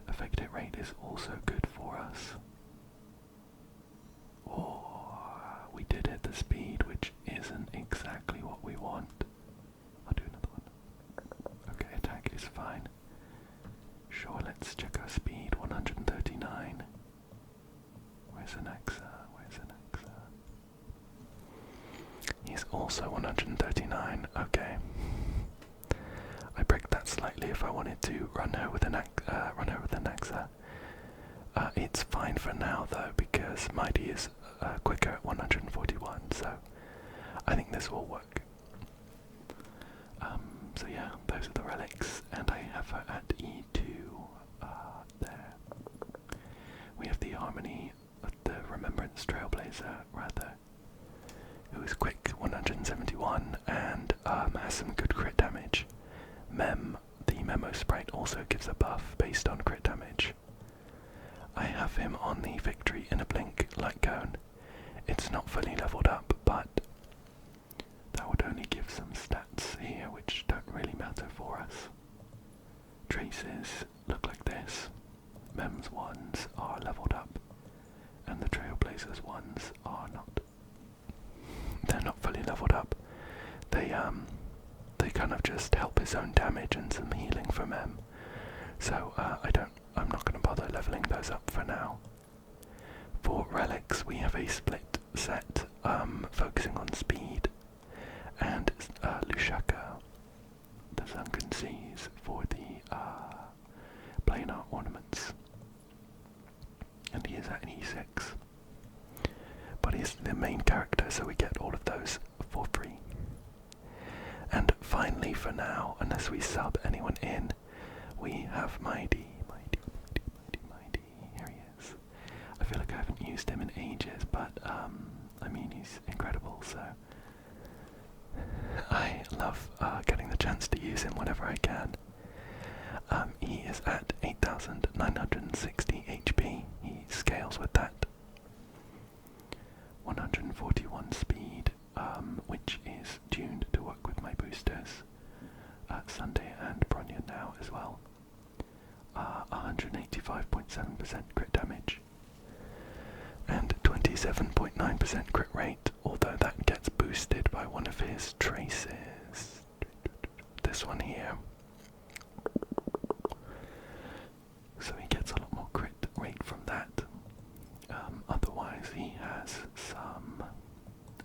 Effect hit rate is also good for us. Oh, we did hit the speed, which isn't exactly what we want. I'll do another one. Okay, attack is fine. Sure, let's check our speed. 139. Where's Anaxa? He's also 139. Okay. I bricked that slightly if I wanted to run her with Anaxa. It's fine for now though, because Mighty is quicker at 141, so I think this will work. So yeah, those are the relics, and I have her at E2 there. We have the Harmony, the Remembrance Trailblazer rather, who is quick 171 and has some good crit damage. The Memo Sprite also gives a buff based on crit damage. I have him on the Victory in a Blink Light Cone. It's not fully leveled up, but that would only give some stats here which don't really matter for us. Traces look like this. Mem's ones are leveled up, and the Trailblazers ones are not. They're not fully leveled up. They kind of just help his own damage and some healing from Mem. So I'm not going to bother leveling those up for now. For relics, we have a split set focusing on speed, and Lushaka, the Sunken Seas, for the planar ornaments. And he is at E6. But he's the main character, so we get all of those for free. And finally, for now, unless we sub anyone in, we have Mighty. Here he is. I feel like I haven't used him in ages, but I mean, he's incredible, so I love getting the chance to use him whenever I can. He is at 8,960 HP. He scales with that. 141 speed, which is tuned to work with my boosters, Sunday and Bronya now as well. 185.7% crit damage, and 27.9% crit rate, although that gets boosted by one of his traces. This one here. So he gets a lot more crit rate from that. Otherwise he has some...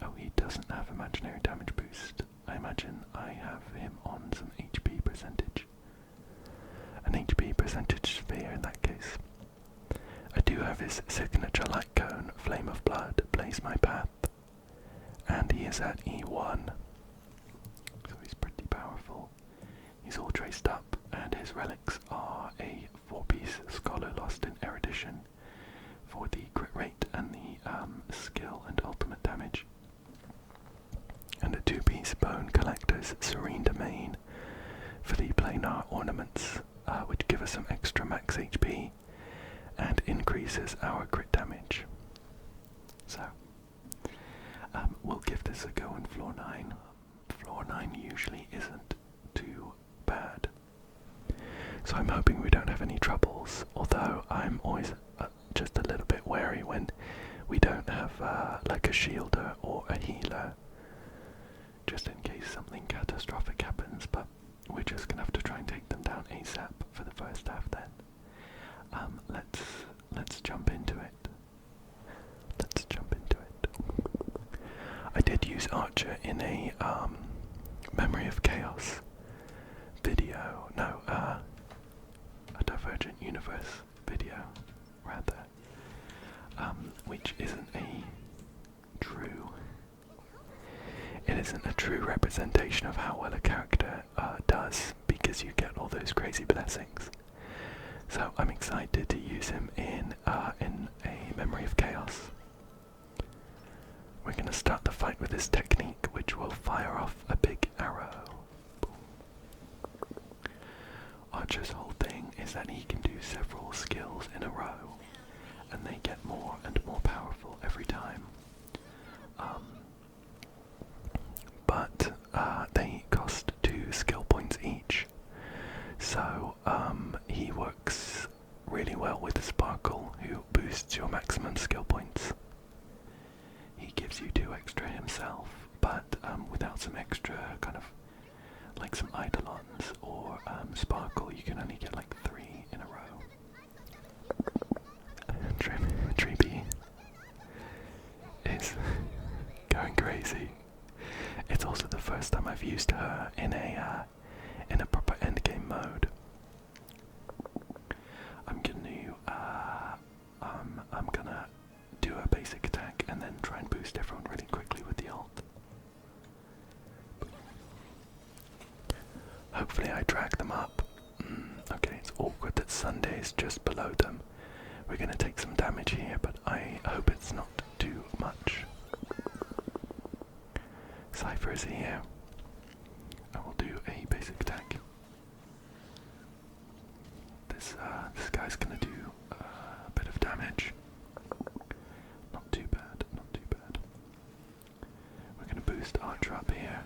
Oh, he doesn't have imaginary damage boost. I imagine I have him on some HP percentage. An HP percentage sphere in that case. I do have his signature light cone, Flame of Blood, Blaze My Path. And he is at E1. So he's pretty powerful. He's all traced up, and his relics are a 4-piece Scholar Lost in Erudition for the crit rate and the skill and ultimate damage, and a 2-piece Bone Collector's Serene Domain for the planar ornaments, which give us some extra max HP and increases our crit damage. So we'll give this a go in floor 9. Floor 9 usually isn't too bad, so I'm hoping we don't have any troubles, although I'm always just a little bit wary when we don't have like a shielder or a healer, just in case something catastrophic happens, but we're just gonna have to try and take them down ASAP for the first half then. Let's jump into it. I did use Archer in a Memory of Chaos video, no, a Divergent Universe video, rather, which isn't a true representation of how well a character does, because you get all those crazy blessings. So I'm excited to use him in a Memory of Chaos. We're going to start the fight with his technique, which will fire off a big arrow. Archer's whole thing is that he can do several skills in a row, and they get more and more powerful every time. But they cost 2 skill points each, so he works really well with Sparkle, who boosts your maximum skill points. He gives you 2 extra himself, but without some extra kind of like some Eidolons or Sparkle, you can only get like 3 in a row. Treeby is going crazy. It's also the first time I've used her in a proper endgame mode. I'm gonna do a basic attack and then try and boost everyone really quickly with the ult. Hopefully I drag them up. Okay, it's awkward that Sunday's just below them. We're gonna take some damage here, but I hope it's not too much. Cypher is here. I will do a basic attack. This guy's gonna do a bit of damage. Not too bad, not too bad. We're gonna boost Archer up here.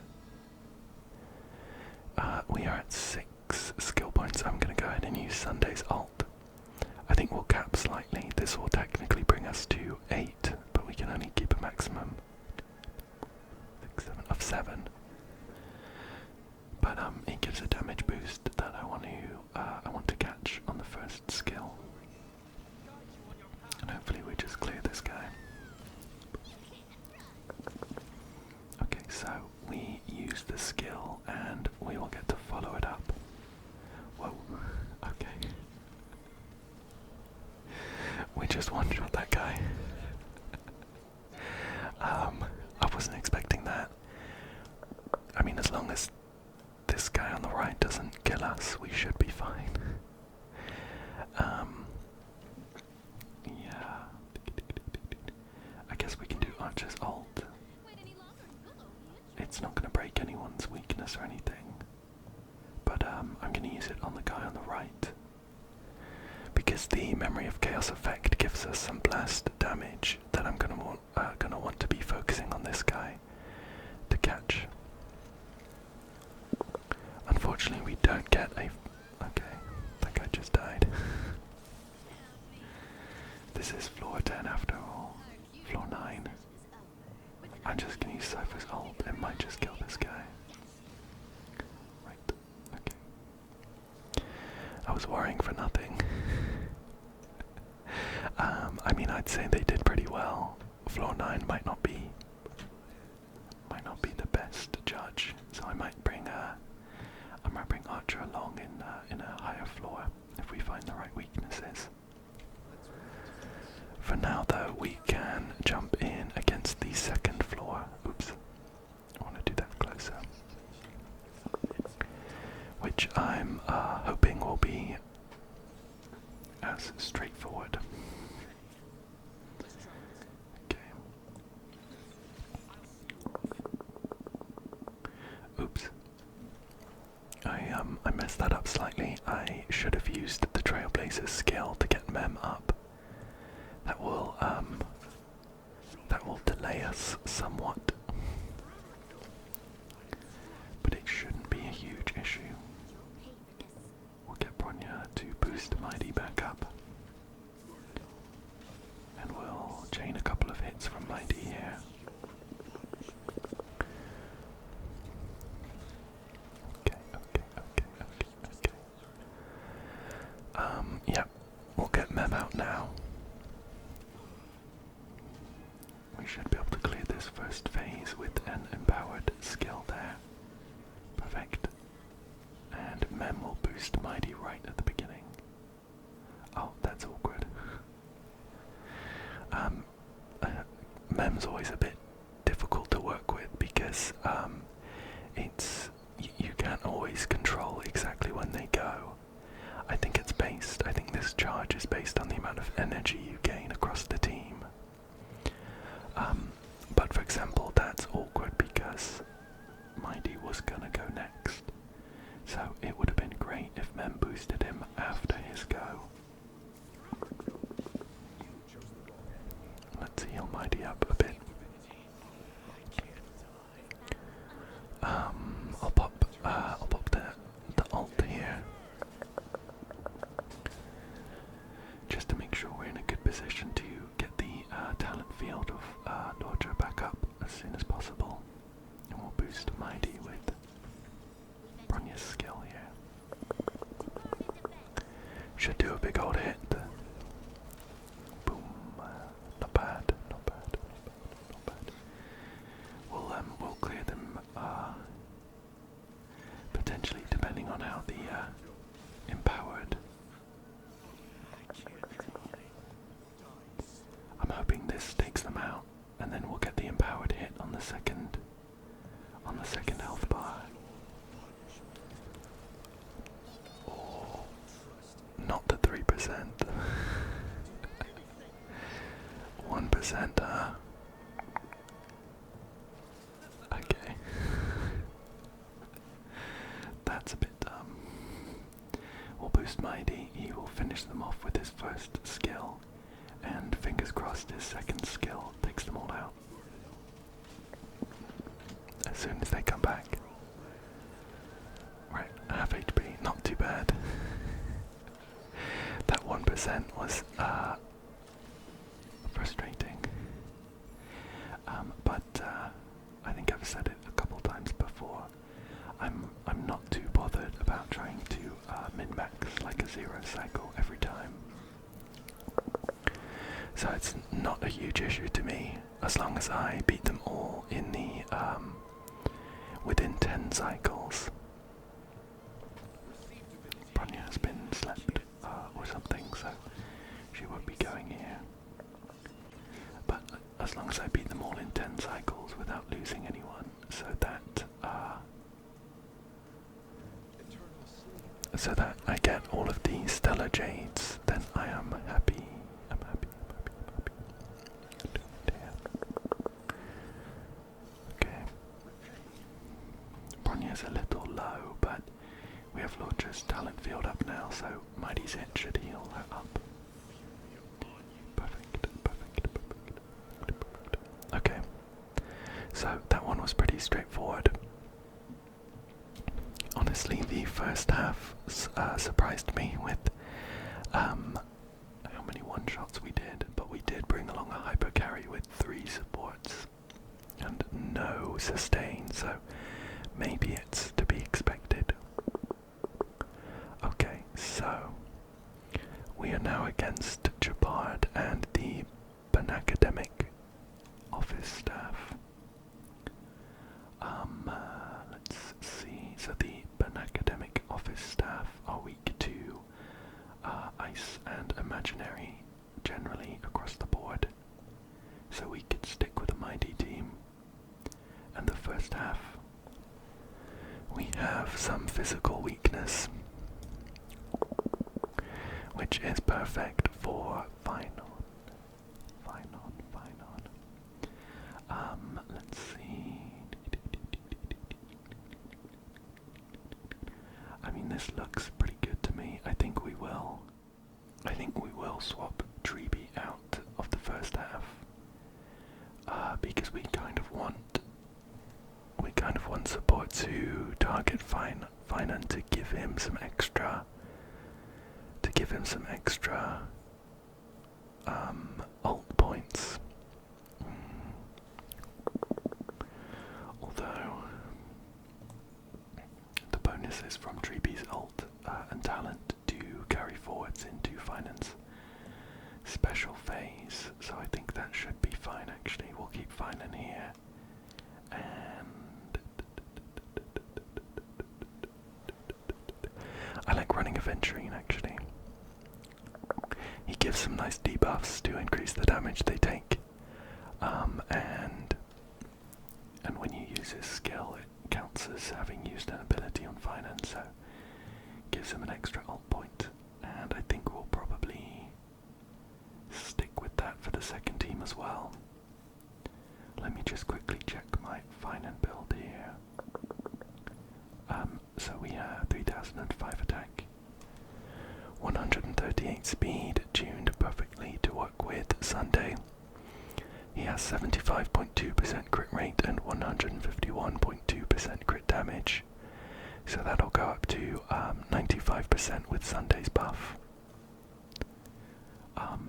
We are at 6 skill points. I'm gonna go ahead and use Sunday's ult. I think we'll killed that guy. I wasn't expecting that. I mean, as long as this guy on the right doesn't kill us, we should be fine. Yeah. I guess we can do Archer's ult. It's not going to break anyone's weakness or anything. But I'm going to use it on the guy on the right. Because the Memory of Chaos effect gives us some blast damage that I'm going to want to be focusing on this guy to catch. Unfortunately, we don't get a... Okay, that guy just died. This is floor 10 after all. Floor 9. I'm just going to use Cypher's ult. It might just kill this guy. Right, okay. I was worrying for nothing. I mean, I'd say they did pretty well. Floor 9 might not be the best judge, so I might bring Archer along in a higher floor if we find the right weaknesses. For now, though, we can jump in against the second floor. Oops, I want to do that closer. Which I'm hoping will be as straightforward. Okay. Oops. I messed that up slightly. I should have used the Trailblazer's skill to get Mem up. That will delay us somewhat. But it shouldn't be a huge issue. We'll get Bronya to boost Mighty back up. And we'll chain a couple of hits from Mighty here. Yep, we'll get Mem out now. We should be able to clear this first phase with an empowered skill there. Perfect. And Mem will boost Mighty right at the beginning. Oh, that's awkward. Mem's always a bit difficult to work with because you can't always control exactly when they go. I think this charge is based on the amount of energy you gain across the team. But for example, that's awkward because Mighty was gonna go next. So it would have been great if Mem boosted him after his go. Let's heal Mighty up a bit. I'll pop the ult here. Just to make sure we're in a good position to get the talent field of Dodger back up as soon as possible. And we'll boost Mighty with Bronya's skill here. Should do a big old hit. Boom. Not bad, not bad, not bad. We'll clear them potentially depending on how the empowered. I'm hoping this takes them out, and then we'll get the empowered hit on the second health bar. Oh, not the 3%. 1%, okay. That's a bit dumb. We'll boost Mighty, he will finish them off with his first skill, and fingers crossed his second skill takes them all out. As soon as they come back. Right, half HP, not too bad. That 1% was frustrating. But I think I've said it a couple times before. I'm not too bothered about trying to min-max like a 0 cycle every time. So it's not a huge issue to me as long as I beat them all in the within 10 cycles. Bronya has been slept or something, so she won't be going here. so that I get all of the stellar jades, then I am happy. I'm happy. Okay. Bronya's a little low, but we have Launcher's talent field up now, so Mighty's hit should heal her up. Perfect. Okay. So that one was pretty straightforward. Honestly, the first half surprised me with how many one-shots we did, but we did bring along a hyper carry with 3 supports and no sustain, so maybe it's to be expected. Okay, so we are now against Jabard and the Banacademic office staff. Let's see. So the Banacademic office staff are weak to ice and imaginary generally across the board. So we could stick with a mighty team. And the first half, we have some physical weakness, which is perfect for Phainon. Let's see. I mean, this looks pretty good to me. I think we will swap Treeby out of the first half, because we kind of want support to target Phainon to give him some extra ult points. Although the bonuses from Treeby's ult and talent do carry forwards into Phainon's special phase, so I think that should be fine actually. We'll keep Phainon here, and I like running Aventurine actually. He gives some nice debuffs to increase the damage they take, and when you use his skill it counts as having used an ability on Phainon, so gives him an extra ult point, and I think we'll probably stick with that for the second team as well. Let me just quickly check my Phainon build here. So we have 3005 attack, 138 speed, tuned perfectly to work with Sunday. He has 75.2% crit rate and 151.2% crit damage, so that'll go up to 95% with Sunday's buff.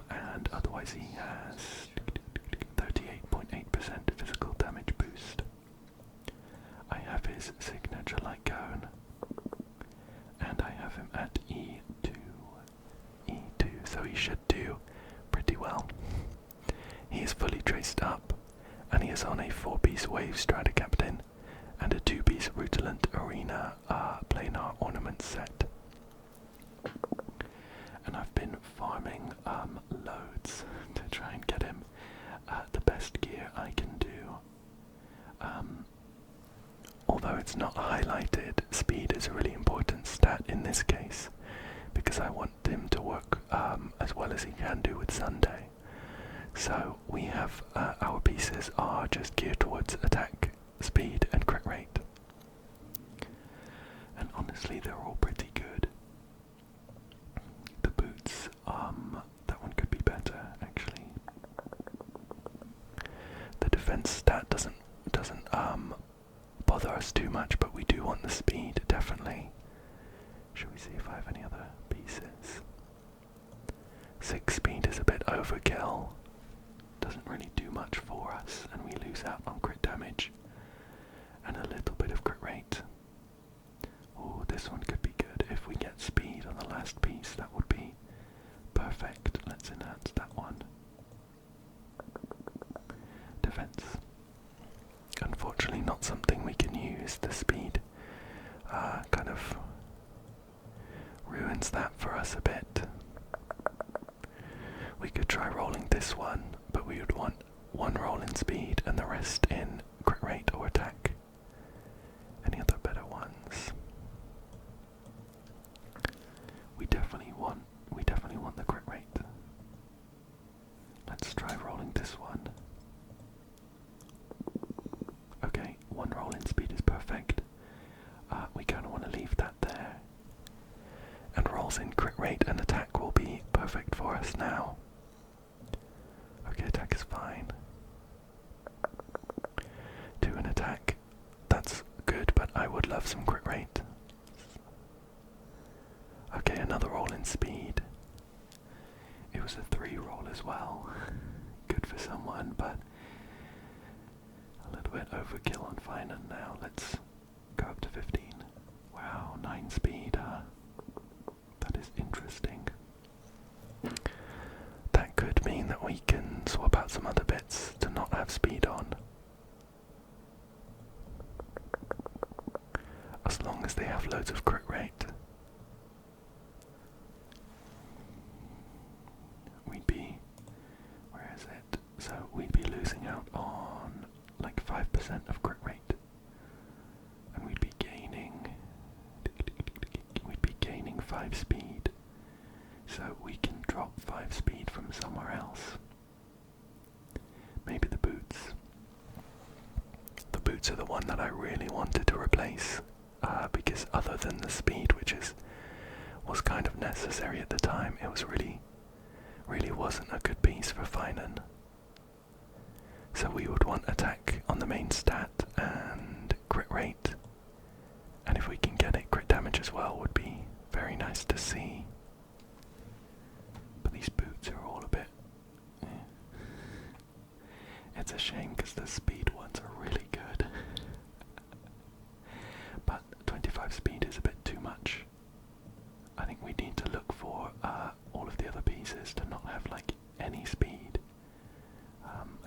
And otherwise he has 38.8% physical damage boost. I have his signature light cone, and I have him at E2, so he should do pretty well. He is fully traced up, and he is on a 4-piece Wave Strider Captain and a 2-piece Rutilant Arena planar ornament set. And I've been farming loads to try and get him the best gear I can do. Although it's not highlighted, speed is a really important stat in this case, because I want him to work as well as he can do with Sunday. So we have our pieces are just geared towards attack, speed and crit rate. And honestly they're all pretty good. The boots, that one could be better actually. The defense stat doesn't bother us too much, but we do want the speed, definitely. Should we see if I have any other pieces? 6 speed is a bit overkill. Doesn't really do much for us, and we lose out on crit damage and a little bit of crit rate. Oh, this one could be good. If we get speed on the last piece, that would be perfect. Let's enhance that one. Defense. Unfortunately not something we can use. The speed kind of ruins that for us a bit. We could try rolling this one, but we would want 1 roll in speed and the rest in crit rate or attack. Any other better ones? definitely want the crit rate. Let's try rolling this one. Okay, one roll in speed is perfect. We kind of want to leave that there. And rolls in crit rate and attack will be perfect for us now. Okay, attack is fine. 2 in attack. That's good, but I would love some crit rate. Okay, another roll in speed. It was a 3 roll as well. Good for someone, but a little bit overkill on Phainon now. Let's go up to 15. Wow, 9 speed, that is interesting. That could mean that we can swap out some other bits to not have speed on. As long as they have loads of crit rate. Where is it? So we'd be losing out on like 5% of crit rate. And we'd be gaining 5 speed. So we can drop 5 speed from somewhere else. Maybe the boots. The boots are the one that I really wanted to replace. Because other than the speed, which was kind of necessary at the time, it was really wasn't a good piece for Phainon. So we would want attack on the main stat and crit rate, and if we can get it, crit damage as well would be very nice to see. But these boots are all a bit... It's a shame because the speed ones are really good. But 25 speed is a bit too much. I think we need to look for all of the other pieces to not have like any speed,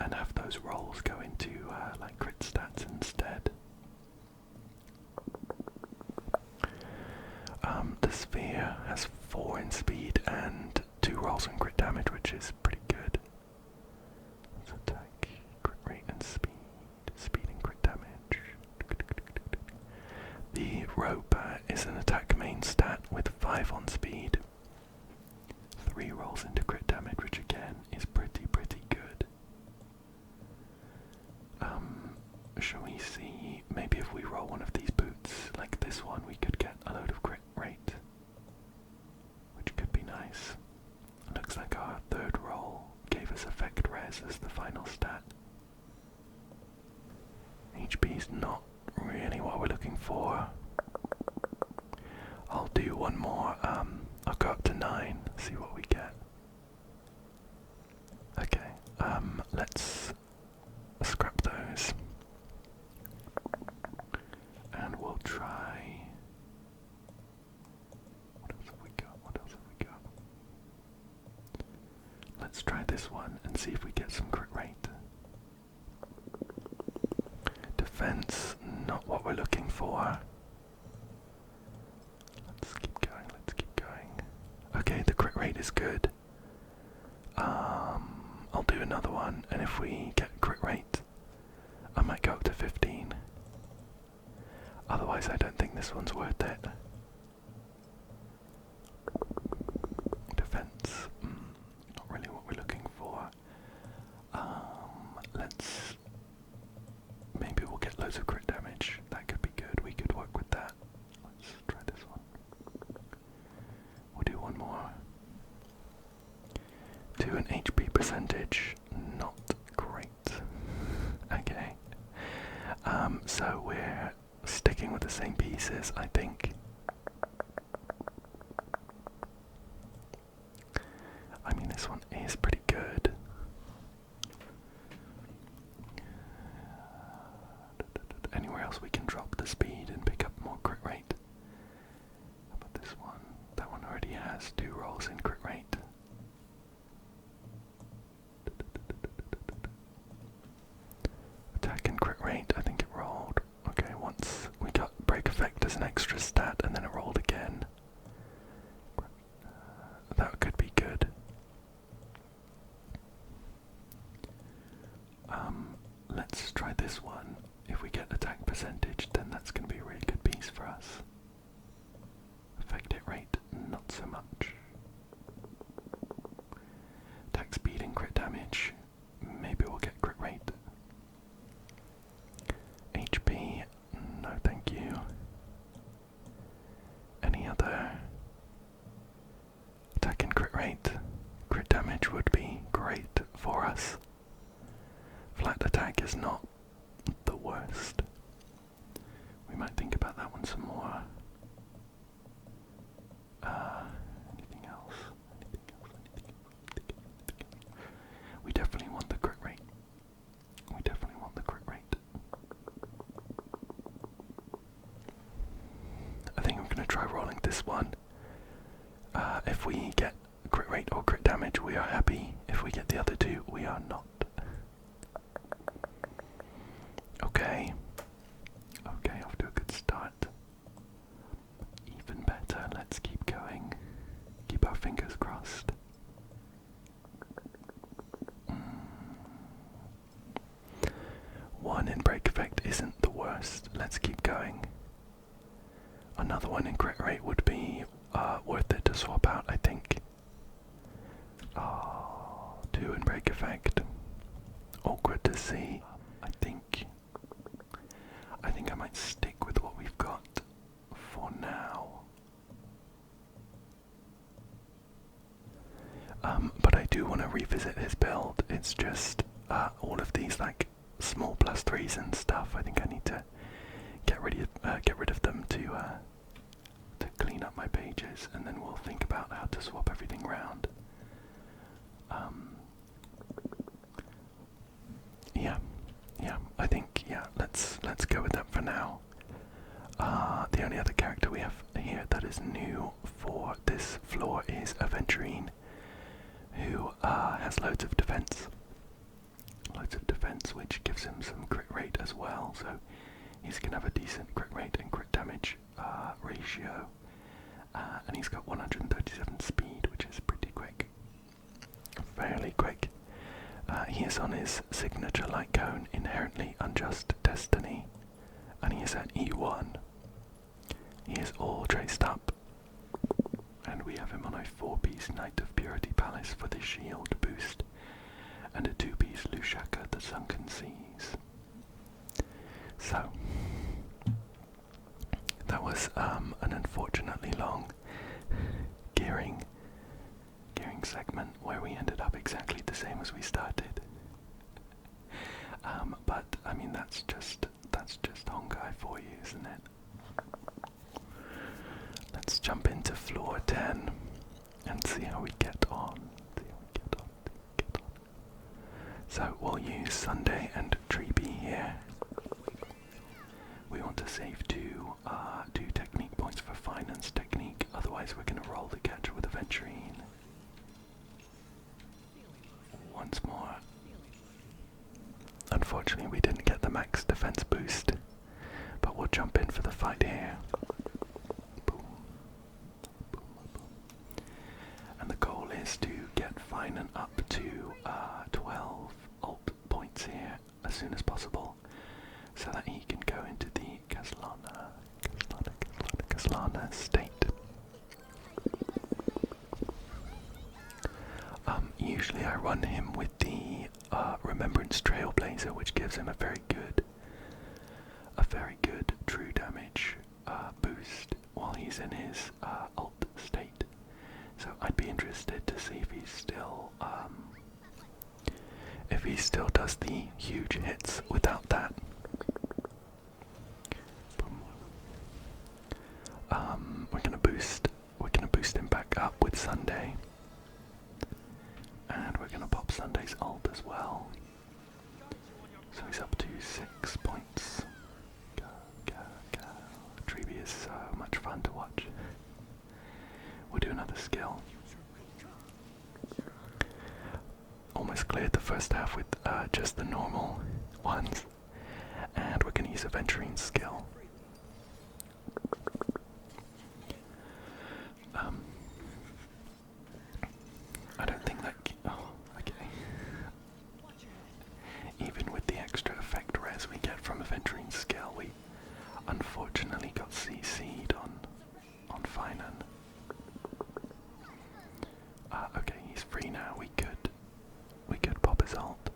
and have those rolls go into like crit stats instead. The sphere has 4 in speed and 2 rolls in crit damage, which is pretty good. Let's attack, crit rate and speed and crit damage. The rope is an attack main stat with 5 on speed, 3 rolls into crit damage, which again is pretty good. Shall we see, maybe if we roll one of these boots, like this one, we could get a load of crit rate, which could be nice. Looks like our 3rd roll gave us effect res as the final stat. HP is not really what we're looking for. I'll do one more, I'll go up to 9, see what we get. Okay, let's scrap those. And we'll try... What else have we got? Let's try this one and see if we get some crit rate. Defense, not what we're looking for. Let's keep going. Okay, the crit rate is good. I'll do another one, and if we get crit rate, I might go up to 15. Otherwise, I don't think this one's worth it. Defense, not really what we're looking for. Maybe we'll get loads of crit damage. That could be good. We could work with that. Let's try this one. We'll do one more. 2 in HP percentage, not great. Okay. So we're sticking with the same pieces, I think. I mean, this one is pretty good. Anywhere else we can drop the speed and pick up more crit rate. How about this one? That one already has 2 rolls in crit rate. Attack and crit rate, I think it rolled. Okay, once we got break effect as an extra stat and then it rolled again. That could be good. Let's try this one. If we get attack percentage, then that's going to be a really good piece for us. Effect hit rate, not so much. rate. Crit damage would be great for us. Flat attack is not the worst. We might think about that one some more. Anything else? We definitely want the crit rate. We definitely want the crit rate. I think I'm going to try rolling this one. If we get crit rate or crit damage, we are happy. If we get the other two, we are not. Okay. Okay, off to a good start. Even better, let's keep going. Keep our fingers crossed. One in break effect isn't the worst. Let's keep going. Another one in crit rate would be worth it to swap out, I think. Oh, two in break effect. Awkward to see. I think I might stick with what we've got for now. But I do want to revisit his build. It's just all of these like small +3s and stuff. I think I need to get rid of them to clean up my pages, and then we'll think about how to swap everything around. Yeah, I think let's go with that for now. The only other character we have here that is new for this floor is Aventurine, who has loads of defense. Which gives him some crit rate as well, so he's gonna have a decent crit rate and crit damage ratio. And he's got 137 speed, which is pretty quick. Fairly quick. He is on his signature light cone, Inherently Unjust Destiny, and he is at E1. He is all traced up, and we have him on a 4-piece Knight of Purity Palace for the shield boost, and a 2-piece Lushaka, the Sunken Seas. So, that was an unfortunately long gearing segment where we ended up exactly the same as we started. But I mean that's just Honkai for you, isn't it? Let's jump into floor 10 and see how we get on. So we'll use Sunday and Treeby here. We want to save two technique points for Phainon's technique, otherwise we're going to roll the catcher with Aventurine. Once more. Unfortunately we didn't get the max defense boost, but we'll jump in for the fight here. Boom. Boom, boom. And the goal is to get Phainon up to 12 ult points here as soon as possible, so that he can go into the Caslana state. Usually I run him with the Remembrance Trailblazer, which gives him a very good true damage boost while he's in his ult state. So I'd be interested to see if he still does the huge hits without that. We're gonna boost him back up with Sunday. And we're gonna pop Sunday's ult as well. So he's up to 6 points. Go. Treeby is so much fun to watch. We'll do another skill. Almost cleared the first half with just the normal ones. And we're gonna use Aventurine's skill. I don't think that... Oh, okay. Even with the extra effect res we get from Aventurine's skill, we unfortunately got CC'd on Phainon. Okay, he's free now. We could pop his ult.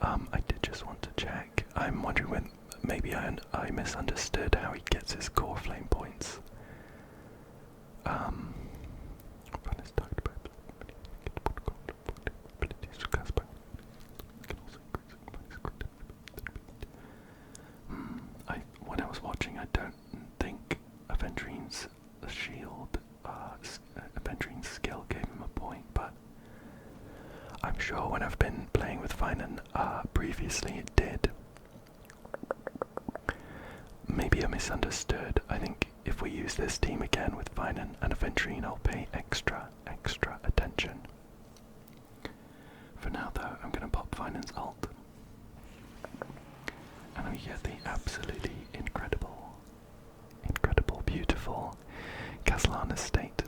I did just want to check. I'm wondering when maybe I misunderstood how he gets his core flame points. sure when I've been playing with Phainon previously it did. Maybe I misunderstood. I think if we use this team again with Phainon and Aventurine, I'll pay extra attention. For now though, I'm gonna pop Phainon's ult. And we get the absolutely incredible, beautiful Castellan estate.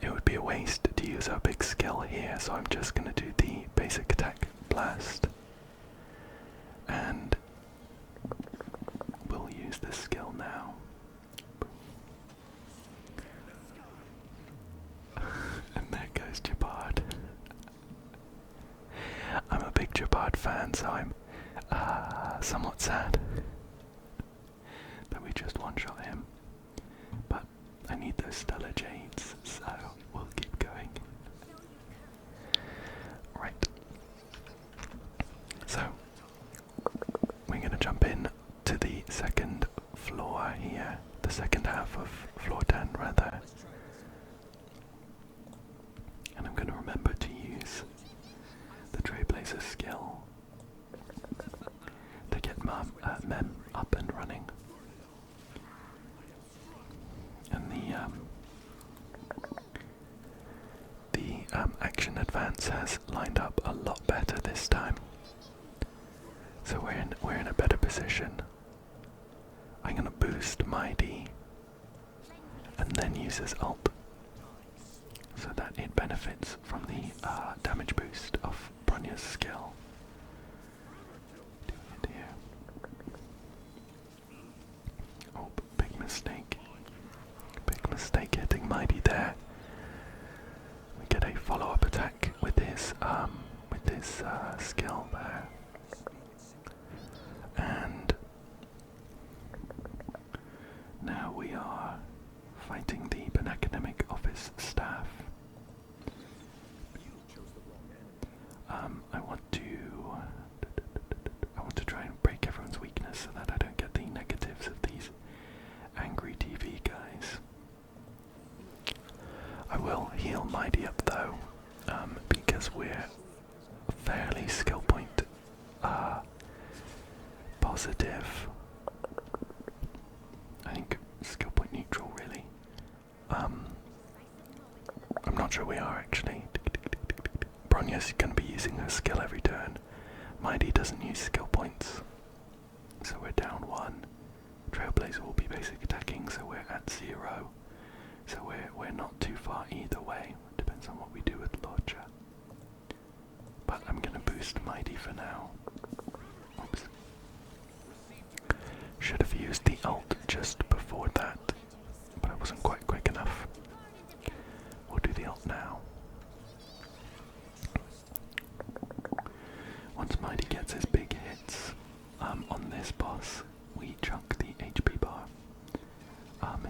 It would be a waste to use our big skill here, so I'm just gonna do the basic attack blast. And we'll use this skill now. And there goes Jabard. I'm a big Jabard fan, so I'm somewhat sad that we just one-shot him. But I need those stellar jades, so we'll keep going. Right. So, we're going to jump in to the second floor here. The second half of floor 10, rather. And I'm going to remember to use the Trailblazer skill to get Mem up and running. And the action advance has lined up a lot better this time, so we're in a better position. I'm gonna boost Mighty and then use his ult, so that it benefits from the damage boost of Bronya's skill. Doing it here. Oh, big mistake. Big mistake hitting Mighty there. We get a follow-up attack with his skill there. And now we are fighting the Benacademic Office staff. I want to try and break everyone's weakness so that I don't get the negatives of these angry TV guys. I will heal Mighty up though, because we're fairly skill point positive. I think skill point neutral really. I'm not sure we are actually. Bronya's going to be using her skill every turn. Mighty doesn't use skill points, so we're down 1. Trailblazer will be basic attacking, so we're at 0. So we're not too far either way. Depends on what we do with Launcher. But I'm gonna boost Mighty for now. Oops. Should have used the ult just before that, but I wasn't quite quick enough. We'll do the ult now. Once Mighty gets his big hits on this boss, we chuck the HP bar.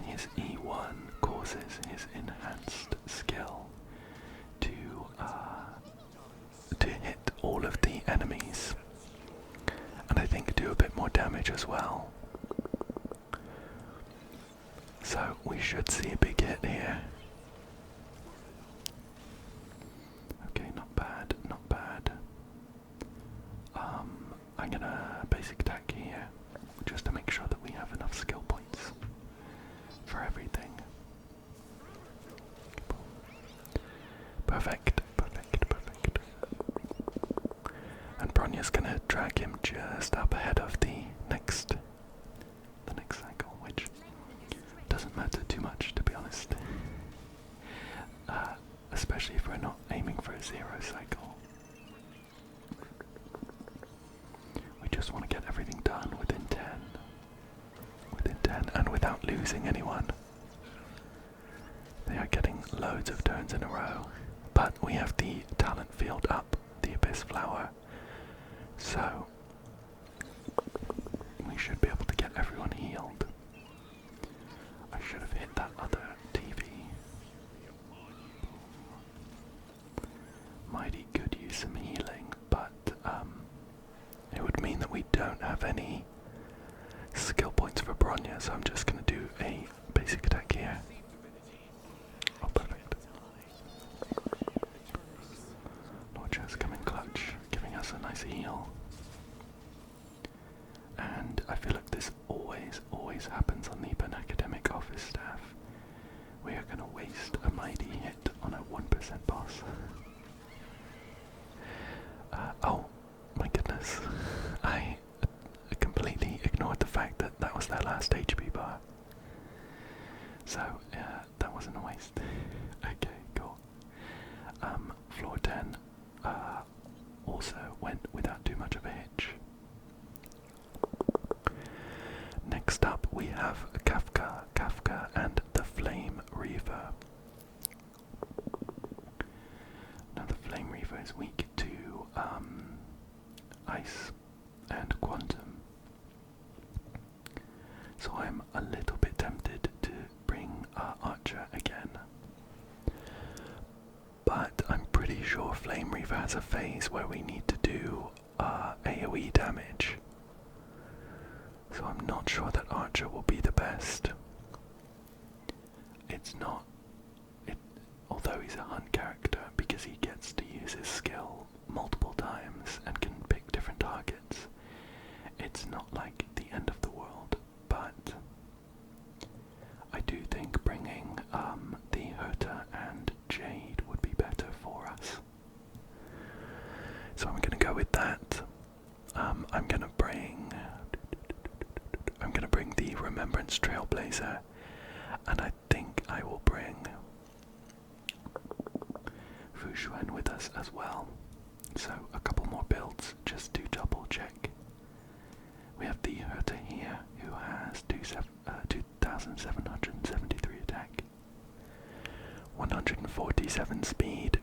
His E1 causes his enhanced skill to hit all of the enemies, and I think do a bit more damage as well. So we should see a big hit here. Okay, not bad, not bad. I'm gonna basic attack here, just to make sure that we have enough skill points for everything. Perfect, perfect, perfect. And Bronya's gonna drag him just up ahead of the next cycle, which doesn't matter too much, to be honest. Especially if we're not aiming for a 0 cycle. We just want to get everything done within 10. Within 10 and without losing anyone. They are getting loads of turns in a row, but we have the talent field up, the Abyss Flower, so we should be able to get everyone healed. I should have hit that other TV. Mighty could use some healing, but it would mean that we don't have any skill points for Bronya, so I'm just going to do a basic attack here. Oh, perfect. Launcher's went without too much of a hitch. Next up we have Kafka and the Flame Reaver. Now the Flame Reaver is weak to Ice and Quantum. So I'm a little bit tempted to bring Archer again. But I'm pretty sure Flame Reaver has a phase where we need to do AoE damage. So I'm not sure that Archer will be the best. It's not, although he's a hunt character, because he gets to use his skill multiple times and can pick different targets, it's not like the end of the world, but I do think bringing the Herta and Jade would be better for us. So I'm going to go with that. I'm going to bring the Remembrance Trailblazer, and I think I will bring Phainon with us as well. So a couple more builds just to double check. We have the Herta here, who has 2,773 attack, 147 speed.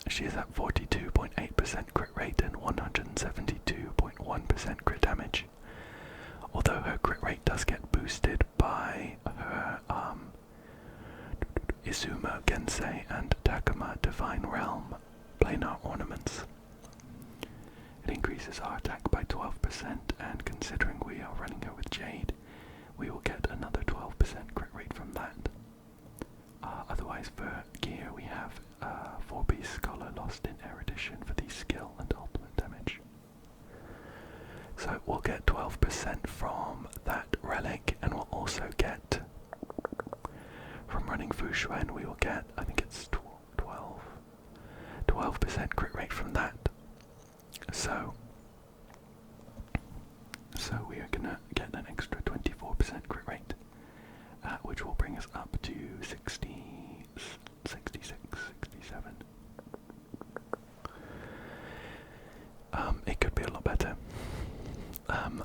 She is at 42.8% crit rate and 172.1% crit damage. Although her crit rate does get boosted by her Izuma Gensei and Takuma Divine Realm planar ornaments. It increases our attack by 12%, and considering we are running her with Jade, we will get another 12% crit rate from that. Otherwise for gear we have 4-piece Scholar Lost in Erudition for the skill and ultimate damage. So we'll get 12% from that relic, and we'll also get, from running Phainon, we will get, I think it's 12% crit rate from that. So we are gonna get an extra 24% crit rate, which will bring us up to 60, 66, 67. It could be a lot better.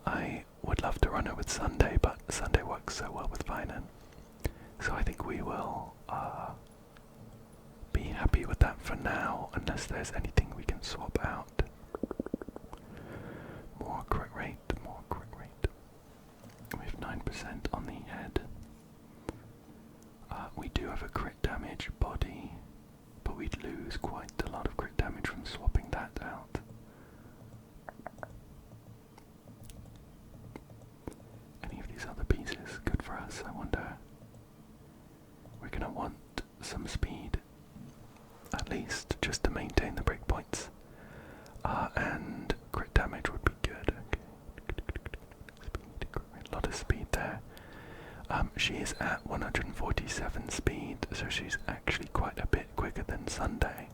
I would love to run it with Sunday, but Sunday works so well with Phainon. So I think we will be happy with that for now, unless there's anything we can swap out. More crit rate. We have 9% on the head. We do have a crit damage body, but we'd lose quite a lot of crit damage from swapping that out. Any of these other pieces good for us, I wonder? We're gonna want some speed, at least, just to maintain the breakpoints. And crit damage would be good. Okay. A lot of speed there. She is at 147 speed, so she's actually quite a bit quicker than Sunday.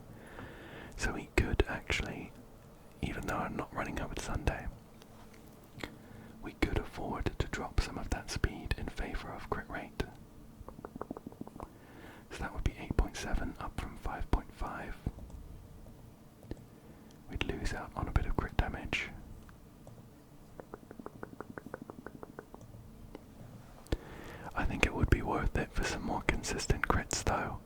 So we could actually, even though I'm not running her with Sunday, we could afford to drop some of that speed in favor of crit rate. So that would be 8.7 up from 5.5. We'd lose out on a bit of crit damage. I think it would be worth it for some more consistent crits though.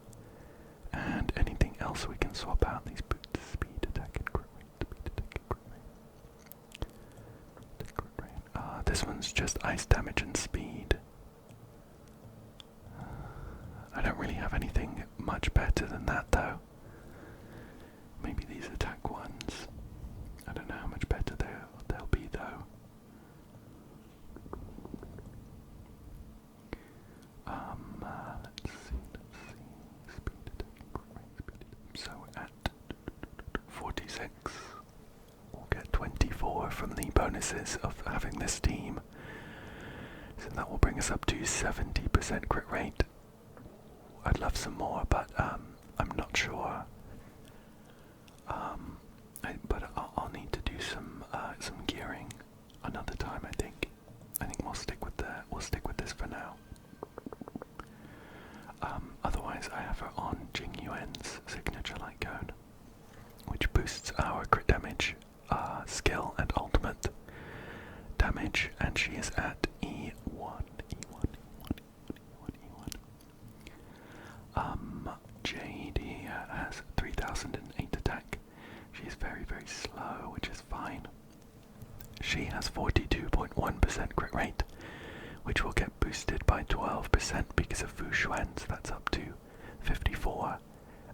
And anything else we can swap out, these boots, speed, attack and crit rate, speed, attack and crit rate. This one's just ice damage and speed. I don't really have anything much better than that though. Maybe these attack ones. I don't know how much better they'll be though. Let's see. Speed attack, speed. So at 46, we'll get 24 from the bonuses of having this team. So that will bring us up to 70% crit rate. I'd love some more, but I'm not sure. But I'll need to do some gearing another time. I think we'll stick with this for now. Otherwise, I have her on Jing Yuan's signature light cone, which boosts our crit damage skill and ultimate damage, and she is at E1. Jade here has 3008 attack. She's very, very slow, which is fine. She has 42.1% crit rate, which will get boosted by 12% because of Fu Xuan's, that's up to 54.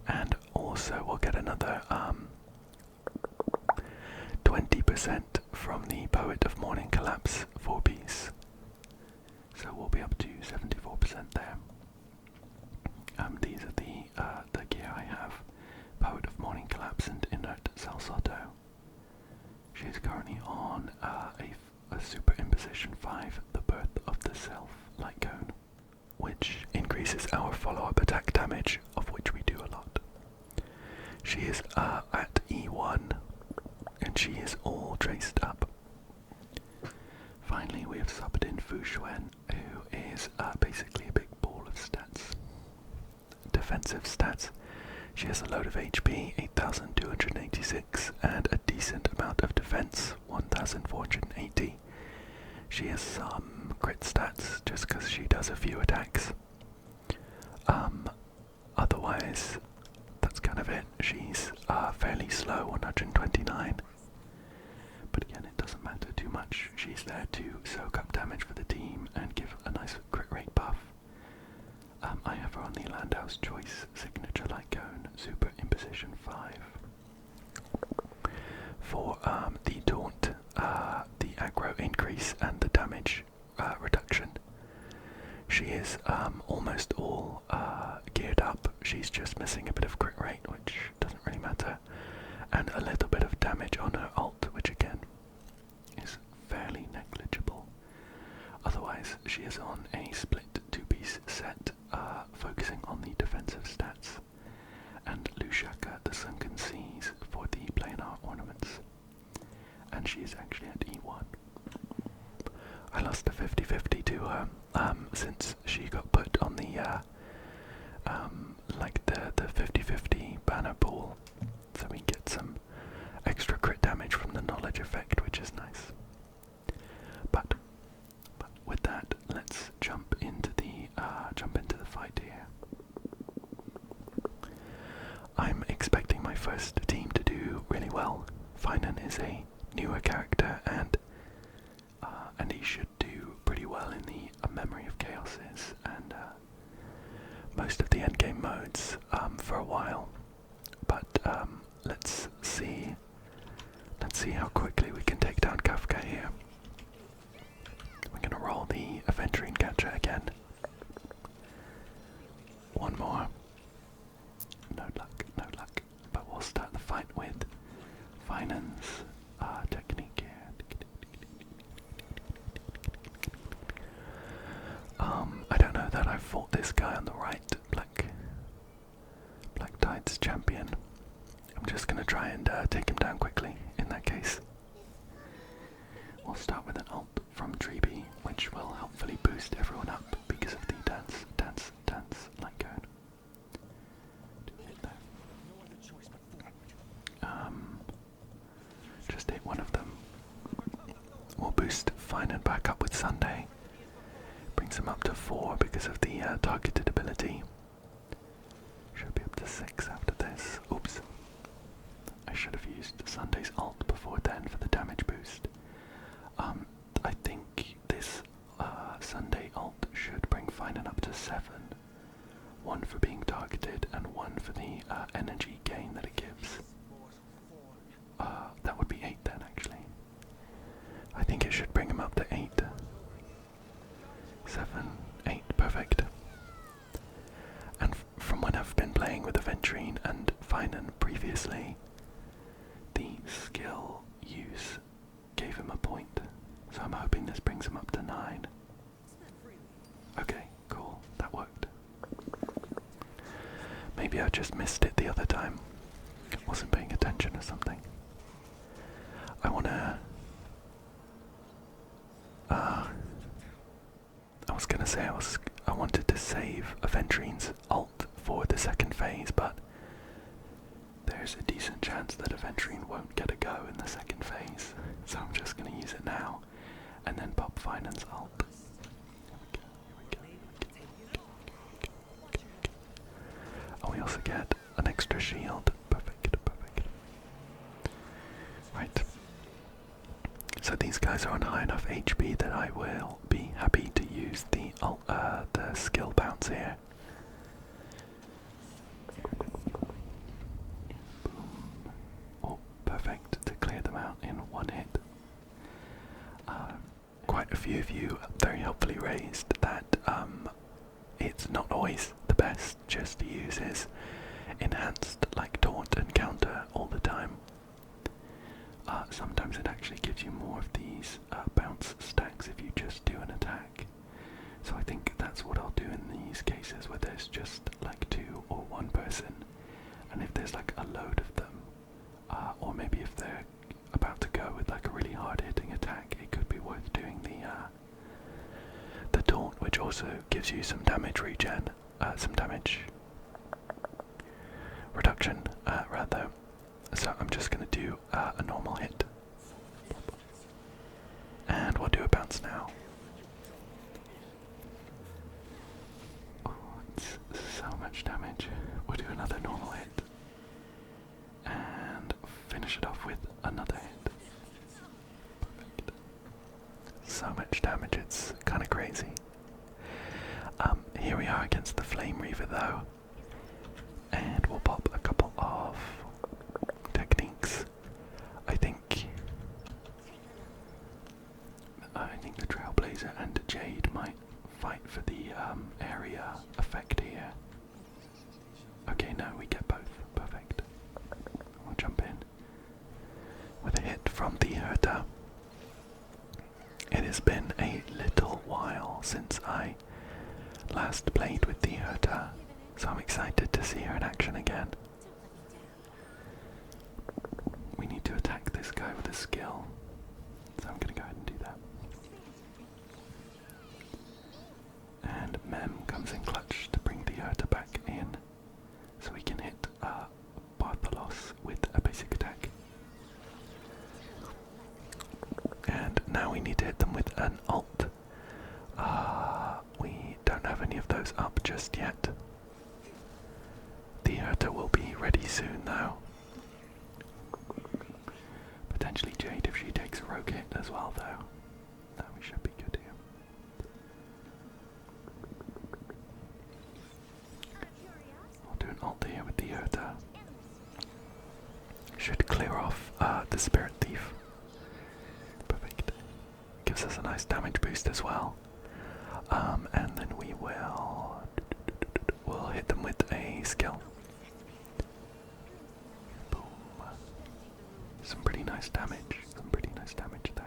And also we'll get another 20% from the Poet of Morning Collapse 4-piece. So we'll be up to 74% there. These are the gear I have. Poet of Morning Collapse and Inert Salsotto. She's currently on a Super Imposition 5, the Birth of the Self Light Cone, which increases our follow-up attack damage, of which we do a lot. She is at E1, and she is all traced up. Finally, we have subbed in Fu Xuan, who is basically a big ball of stats. Defensive stats. She has a load of HP, 8,286, and a decent amount of defense, 1,480. She has some crit stats, just because she does a few attacks. Otherwise, that's kind of it. She's fairly slow, 129. But again, it doesn't matter too much. She's there to soak up damage for the team and give a nice crit rate buff. I have her on the Landau's Choice Signature Light Cone, Super Imposition 5. For the Taunt, the aggro increase and the damage reduction, she is almost all geared up. She's just missing a bit of crit rate, which doesn't really matter, and a little bit of damage on her ult, which again is fairly negligible. Otherwise, she is on a split 2-piece set, focusing on the defensive stats, and Lushaka the Sunken Seas for the planar ornaments. And she is actually at E1. I lost a 50-50 to her, since she got put on the like the 50-50 banner pool, so we get some extra crit damage from the knowledge effect, which is nice. But with that, let's jump into the fight here. I'm expecting my first team to do really well. Phainon is a newer character, and he should do pretty well in the Memory of Chaoses and most of the endgame modes for a while. But let's see how quickly we can take down Kafka here. We're gonna roll the Aventurine Catcher again. One more. No luck, no luck. But we'll start the fight with Phainon's technique here. I don't know that I've fought this guy on the right, Black Tide's champion. I'm just gonna try and take him down quickly in that case. We'll start with an ult from Treeby, which will helpfully boost everyone up because of the dance light cone. Just hit one of them. We'll boost Phainon back up with Sunday. Brings him up to 4 because of the targeted ability. Should be up to 6 after this. Oops. I should have used Sunday's ult before then for the damage boost. I think this Sunday ult should bring Phainon up to 7. 1 for being targeted and 1 for the energy gain that it gives. That would be 8 then, actually. I think it should bring him up to 8. 7, 8, perfect. And from when I've been playing with Aventurine and Phainon previously, the skill use gave him a point, so I'm hoping this brings him up to 9. Okay, cool, that worked. Maybe I just missed it the other time. Wasn't paying attention or something. I was gonna say I wanted to save Aventurine's ult for the second phase, but there's a decent chance that Aventurine won't get a go in the second phase, so I'm just going to use it now, and then pop Phainon's ult. And we also get an extra shield. Perfect, perfect. Right. So these guys are on high enough HP that I will be happy to use the skill bounce here. Boom. Oh, perfect, to clear them out in one hit. Quite a few of you very helpfully raised that it's not always the best just to use his enhanced like taunt and counter all the time. Sometimes it actually gives you more of these bounce stacks if you just do an attack. So I think that's what I'll do in these cases where there's just like two or one person, and if there's like a load of them, or maybe if they're about to go with like a really hard hitting attack, it could be worth doing the taunt, which also gives you some damage regen, some damage reduction rather. So I'm just going to do a normal hit. And we'll do a bounce now. Oh, it's so much damage. We'll do another normal hit. And finish it off with another hit. Perfect. So much damage, it's kind of crazy. Here we are against the Flame Reaver though. And we'll pop a couple of techniques. I think the Trailblazer and Jade might fight for the area effect here. Okay, no, we get both. Perfect. We'll jump in with a hit from the Herta. It has been a little while since I last played with the Herta, so I'm excited to see her in action again. We need to attack this guy with a skill, so I'm going to go ahead and do that. And Mem comes in clutch to bring the Herta back in, so we can hit Bartholos with a basic attack. And now we need to hit them with an ult. We don't have any of those up just yet. The Herta will be ready soon though. Potentially Jade if she takes a rogue hit as well though. No, we should be good here. I'll do an ult here with the Herta. Should clear off the Spirit Thief. Perfect. Gives us a nice damage boost as well. And then we'll hit them with a skill. Boom. Some pretty nice damage. There.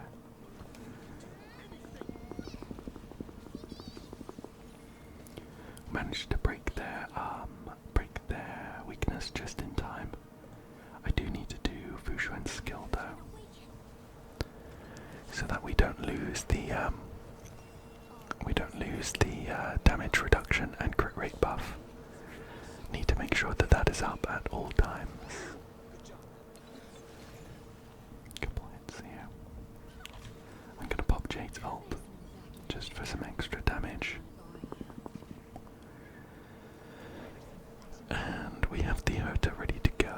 Managed to break their weakness just in time. I do need to do Fushuan's skill though, so that we don't lose the damage reduction and crit rate buff. Need to make sure that that is up at all times. Couple hits here. I'm gonna pop Jade's ult just for some extra damage. And we have the Herta ready to go.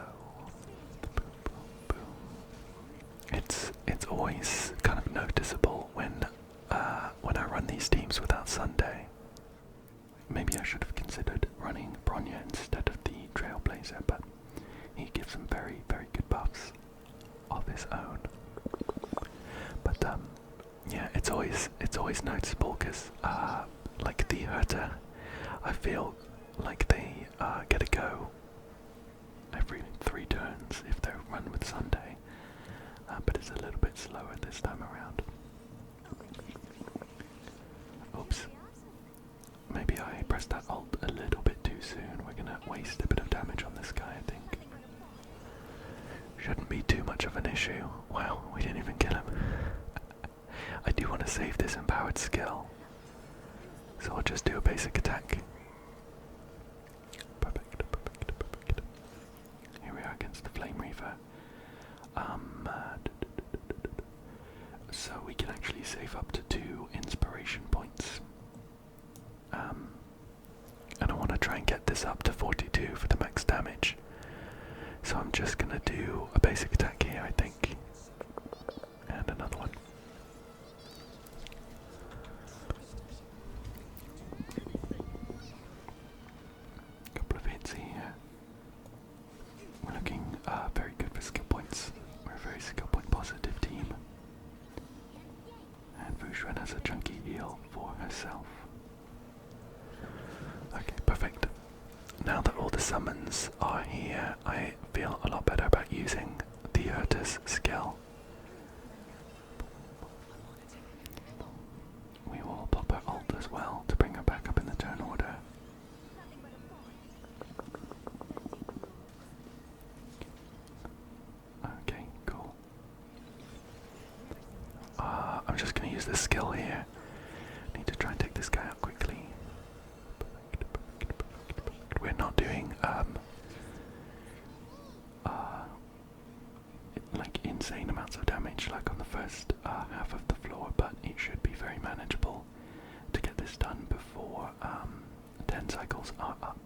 Boom, boom, boom. It's always kind of noticeable when I run these teams without Sunday. Maybe I should have considered running Bronya instead of the Trailblazer, but he gives some very, very good buffs of his own. But yeah, it's always noticeable because like the Herta, I feel like they get a go every 3 turns if they're run with Sunday, but it's a little bit slower this time around. Oops. Maybe I pressed that ult a little bit too soon. We're gonna waste a bit of damage on this guy, I think. Shouldn't be too much of an issue. Wow, we didn't even kill him. I do want to save this empowered skill, so I'll just do a basic attack. Perfect. Here we are against that's the Flame Reaver. So we can actually save up to 2 inspiration points. And I want to try and get this up to 42 for the max damage. So I'm just going to do a basic attack here, I think. And another one. Couple of hits here. We're looking very good for skill points. We're a very skill point positive team. And Vushren has a chunky heal for herself. Okay, perfect. Now that all the summons are here, I feel a lot better about using the Urta's skill. We will pop her ult as well to bring her back up in the turn order. Okay, cool. I'm just going to use this skill here. Need to try and take this guy out quickly. We're not doing like insane amounts of damage like on the first half of the floor, but it should be very manageable to get this done before 10 cycles are up.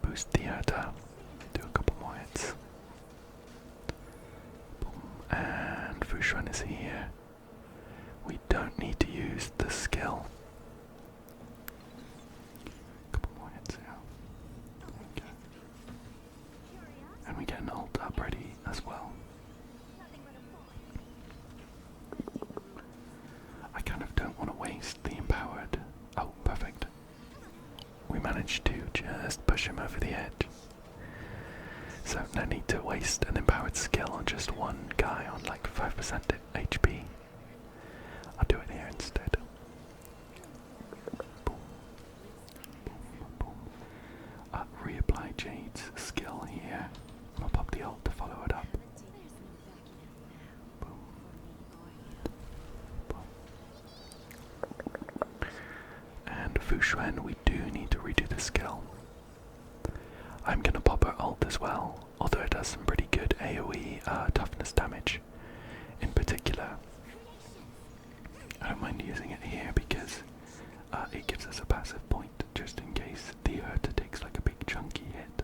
Boost the Urta, do a couple more hits. Boom. And Vushren is here. We don't need to use the skill. And we get an ult up ready as well. I kind of don't want to waste the empowered. Oh, perfect. We managed to just push him over the edge. So no need to waste an empowered skill on just one guy on like 5% HP. I'll do it here instead. Boom. Boom, boom. Reapply Jade's skill here. I'll pop the ult to follow it up. Boom. Boom. And Vushren, we do need to redo the skill. I'm gonna pop her ult as well, although it does some pretty good AoE toughness damage in particular. I don't mind using it here because it gives us a passive point just in case the Urta takes like a big chunky hit.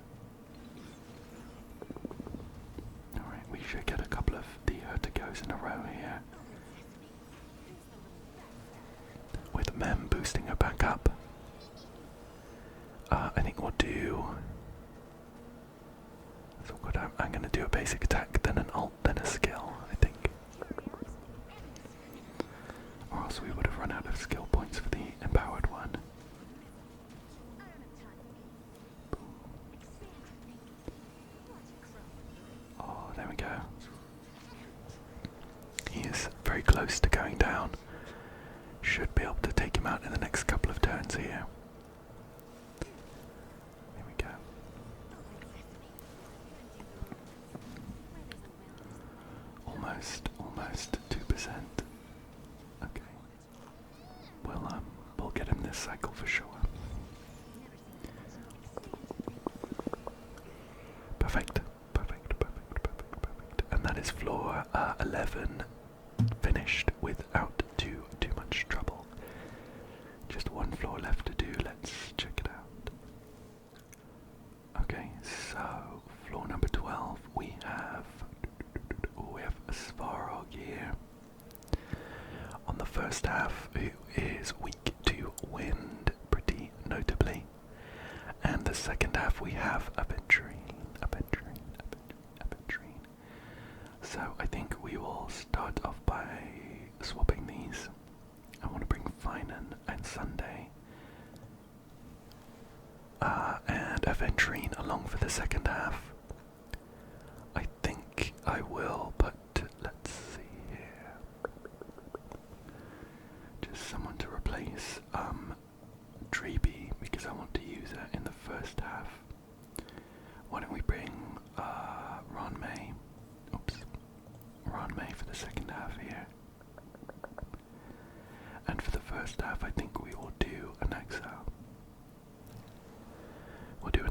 Alright, we should get a couple of the Urta goes in a row here. With Mem boosting her back up. I think we'll do... So good, I'm going to do a basic attack, then an ult, then a skill, I think. Or else we would have run out of skill points for the empowered one. Oh, there we go. He is very close to going down. Should be able to take him out in the next couple of turns here. There we go. Almost 2%. Okay. We'll get him this cycle for sure. Perfect. And that is floor 11 finished without too much trouble. Just one floor left to do. Let's check it out. Okay, so floor number 12 we have a Svarog here. On the first half, who is weak to wind pretty notably. And the second half we have Aventurine. So I think we will start off by swapping these. I want to bring Phainon and Sunday. And Aventurine along for the second half. I think I will put, let's see here, just someone to replace Dreeby, because I want to use her in the first half. Why don't we bring Ron May for the second half here. And for the first half I think we will do Alexa. We'll do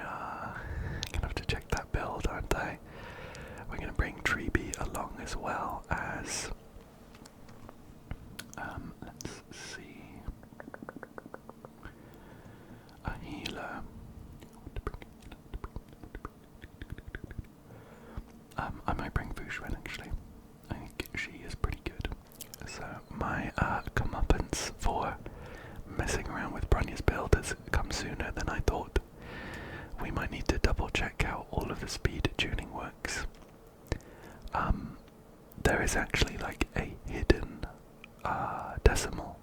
gonna have to check that build, aren't I? We're gonna bring Treeby along as well as let's see, a healer. I might bring Fushwen actually. I think she is pretty good. So my comeuppance for messing around with Bronya's build has come sooner than I thought. We might need to double check how all of the speed tuning works. There is actually like a hidden decimal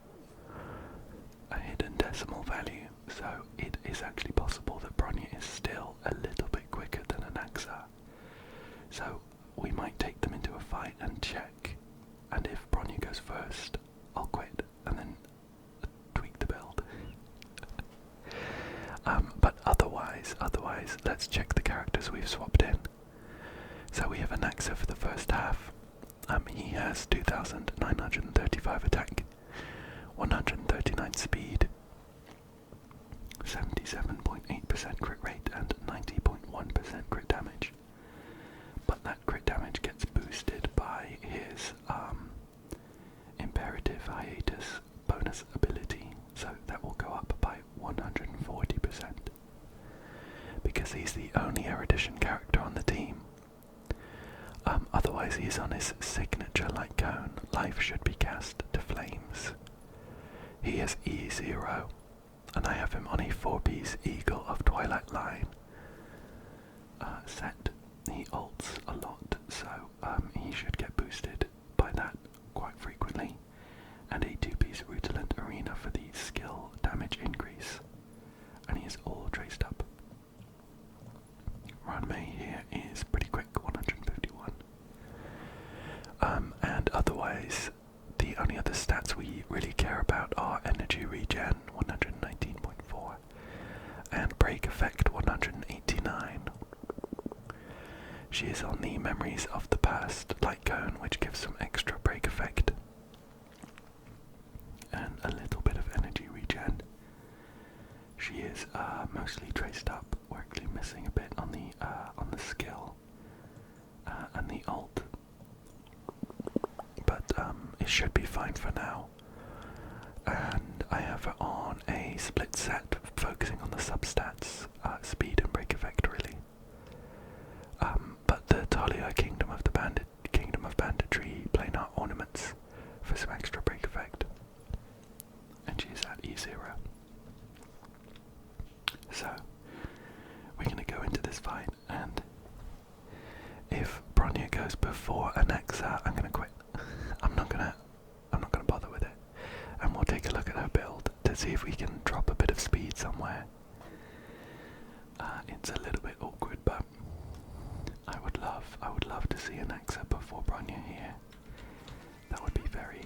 value, so it is actually possible that Bronya is still a little bit quicker than Anaxa. So we might take them into a fight and check, and if Bronya goes first, I'll quit and then tweak the build. But otherwise, let's check the characters we've swapped in. So we have Anaxa for the first half. He has 2,935 attack, 139 speed, 77.8% crit rate, and 90.1% crit damage. But that crit damage gets boosted by his imperative hiatus bonus ability, so that will go up by 140%. Because he's the only erudition character on the team. Otherwise he's on his signature light cone. Life should be cast to flames. He is E0, and I have him on a 4-piece Eagle of Twilight line set. He ults a lot, so he should get boosted by that quite frequently. And a 2-piece Rutilant Arena for the skill damage increase. And he is all traced up. Ranmei here is pretty quick, 151. And otherwise, the only other stats we really care about are energy regen, 119.4, and break effect, 189. She is on the Memories of the Past light cone, which gives some extra break effect and a little bit of energy regen. She is mostly traced up. We're actually missing a bit on the skill and the ult, but it should be fine for now. And I have her on a split set, focusing on the substats, speed and break effect really. But the Talia Kingdom of Banditry planar ornaments for some extra break effect, and she's at E0. So we're gonna go into this fight, and if Bronya goes before Anaxa, I'm gonna quit. I'm not gonna bother with it, and we'll take a look at her build to see if we can drop a bit of speed somewhere. It's a little bit awkward, but I would love to see Anaxa before Bronya here. That would be very,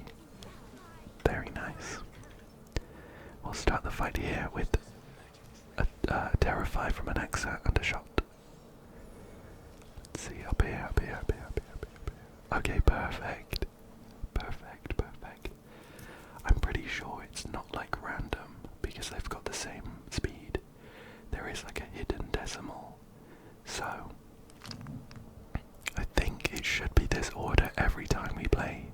very nice. We'll start the fight here with a Terrify from Anaxa and a shot. Let's see, up here. Okay, perfect. I'm pretty sure it's not like random, because they've got the same speed. There is like a hidden decimal. So I think it should be this order every time we play.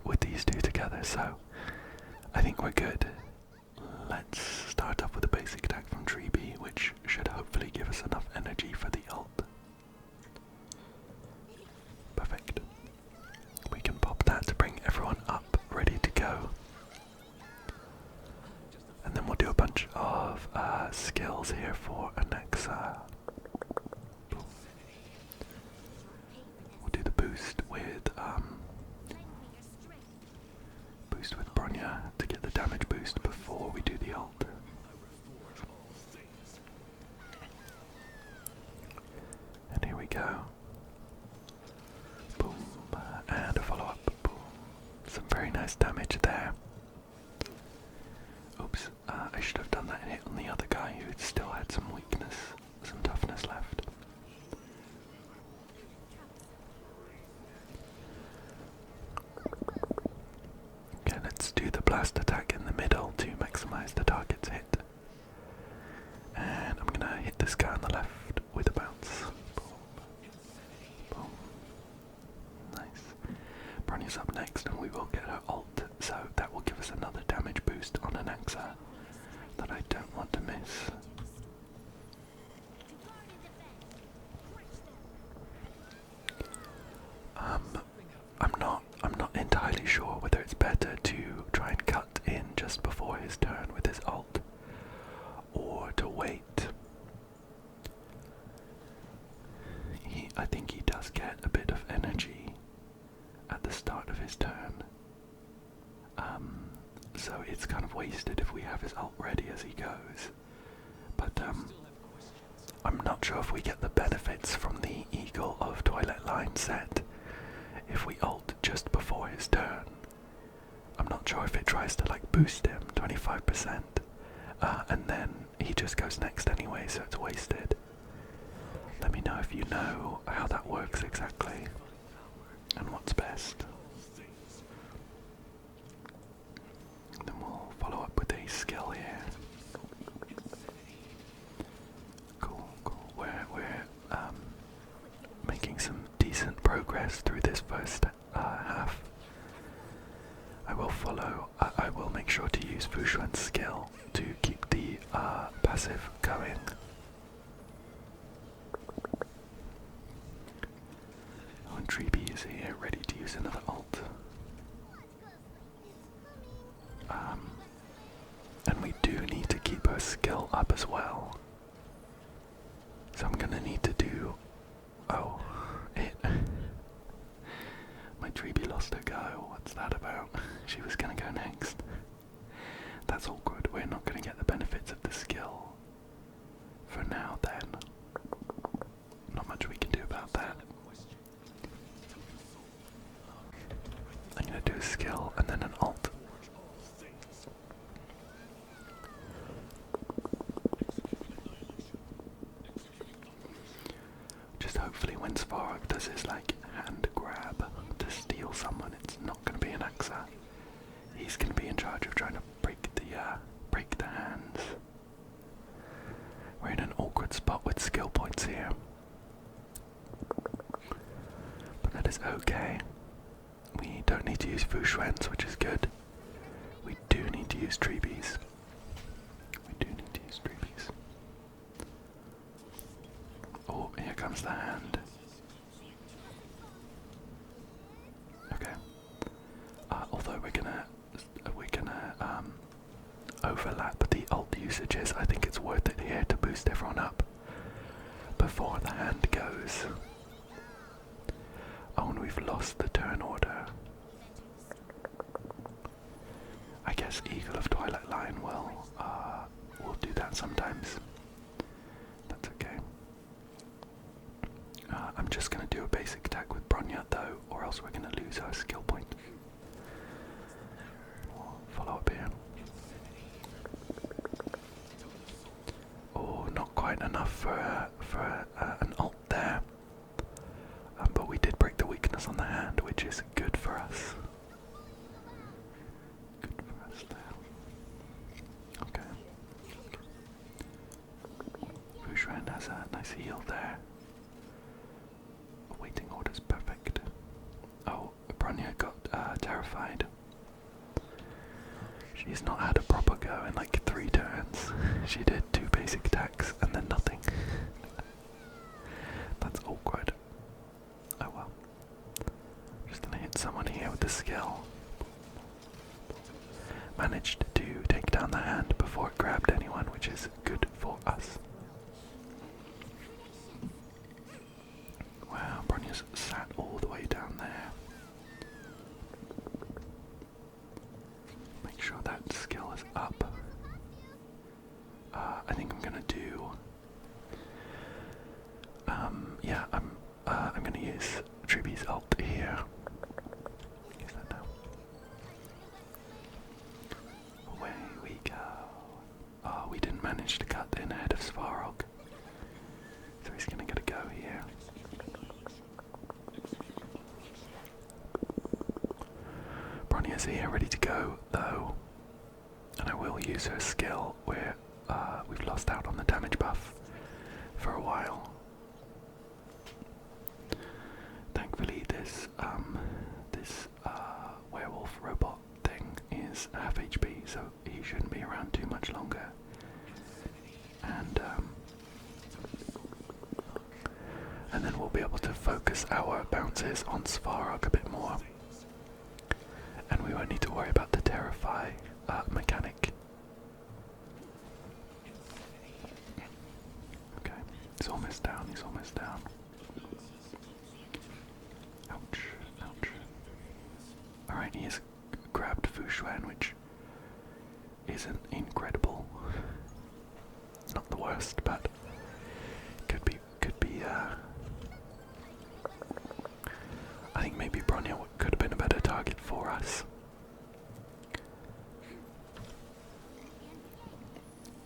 With these two together, so I think we're good. Let's start off with a basic attack from Treeby, which should hopefully give us enough energy for the ult. Perfect. We can pop that to bring everyone up, ready to go. And then we'll do a bunch of skills here for Anaxa. Boom. We'll do the boost with Bronya to get the damage boost before we do the ult. And here we go. Boom. And a follow up. Boom. Some very nice damage there. Oops. I should have done that hit on the other guy who still had some weakness, some toughness left. Okay, let's do the blast attack in the middle to maximize the target's hit. And that I don't want to miss. I'm not entirely sure whether it's better to try and cut in just before his turn with his ult, or to wait. I think he does get a bit of energy at the start of his turn. So it's kind of wasted if we have his ult ready as he goes. But I'm not sure if we get the benefits from the Eagle of Twilight Line set if we ult just before his turn. I'm not sure if it tries to like boost him 25%, and then he just goes next anyway, so it's wasted. Let me know if you know how that works exactly and what's best. Then we'll follow up with a skill here. Cool. We're making some decent progress through this first half. I will make sure to use Fushuan's skill to keep the passive going. Oh, and Treeby is here, ready to use another ult. And we do need to keep her skill up as well. So I'm gonna need to do... Oh, my Treeby lost her go. What's that about? She was gonna go next. That's awkward. We're not gonna get the benefits of the skill for now then. Not much we can do about that. I'm gonna do a skill and then an ult. Just hopefully when Svarog does his like hand grab to steal someone, it's not going to be an Axa. He's going to be in charge of trying to break the hands. We're in an awkward spot with skill points here, but that is okay. We don't need to use Fushuan's, which is good. We do need to use Treebies. Oh, here comes the hand. Okay. Although we're gonna overlap the ult usages, I think it's worth it here to boost everyone up before the hand goes. Oh, and we've lost the turn order. I guess Eagle of Twilight Line will do that sometimes. That's okay. I'm just going to do a basic attack with Bronya though, or else we're going to lose our skill point. We'll follow up here. Oh, not quite enough for an ult there. But we did break the weakness on the hand, which is good for us. Good for us there. Okay. Fushuan has a nice heal there. Waiting order's perfect. Oh, Bronya got terrified. She's not had a proper go in like 3 turns. She did 2 basic attacks and then nothing. That's awkward. Oh well. Just gonna hit someone here with the skill. Managed to take down the hand before it grabbed anyone, which is good for us. Wow, Bronya's sat all the way down there. Make sure that skill is up. I think I'm gonna do. Yeah, I'm gonna use Treeby's ult here. Use that now. Away we go. Oh, we didn't manage to cut in ahead of Svarog, so he's gonna get a go here. Bronya's here, ready to go though, and I will use her skill where we've lost out on the damage buff for a while. Thankfully, this werewolf robot thing is half HP, so he shouldn't be around too much longer. and then we'll be able to focus our bounces on Svarog a bit more. And we won't need to worry about the Terrify mechanic. Okay, he's almost down, he's almost down. Ouch, ouch. Alright, he's grabbed Fushuan, which isn't incredible. Not the worst, but could be, I think maybe Bronya could have been a better target for us.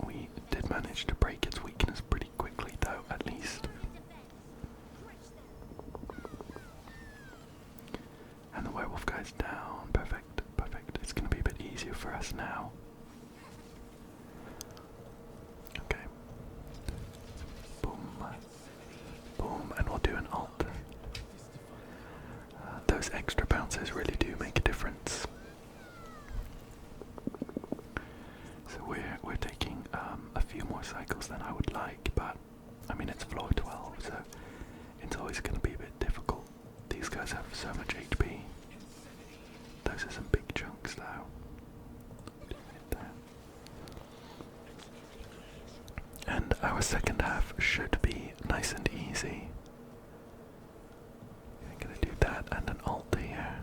We did manage to break its weakness pretty quickly though, at least. And the werewolf guy's down. Perfect, perfect. It's gonna be a bit easier for us now. Okay. Boom. Boom, and we'll do an ult. Those extra bounces really do make a difference. So we're taking a few more cycles than I would like, but I mean it's floor 12, so it's always going to be a bit difficult. These guys have so much HP. Those are some big chunks though. And our second half should be nice and easy. I'm gonna do that and an ult here.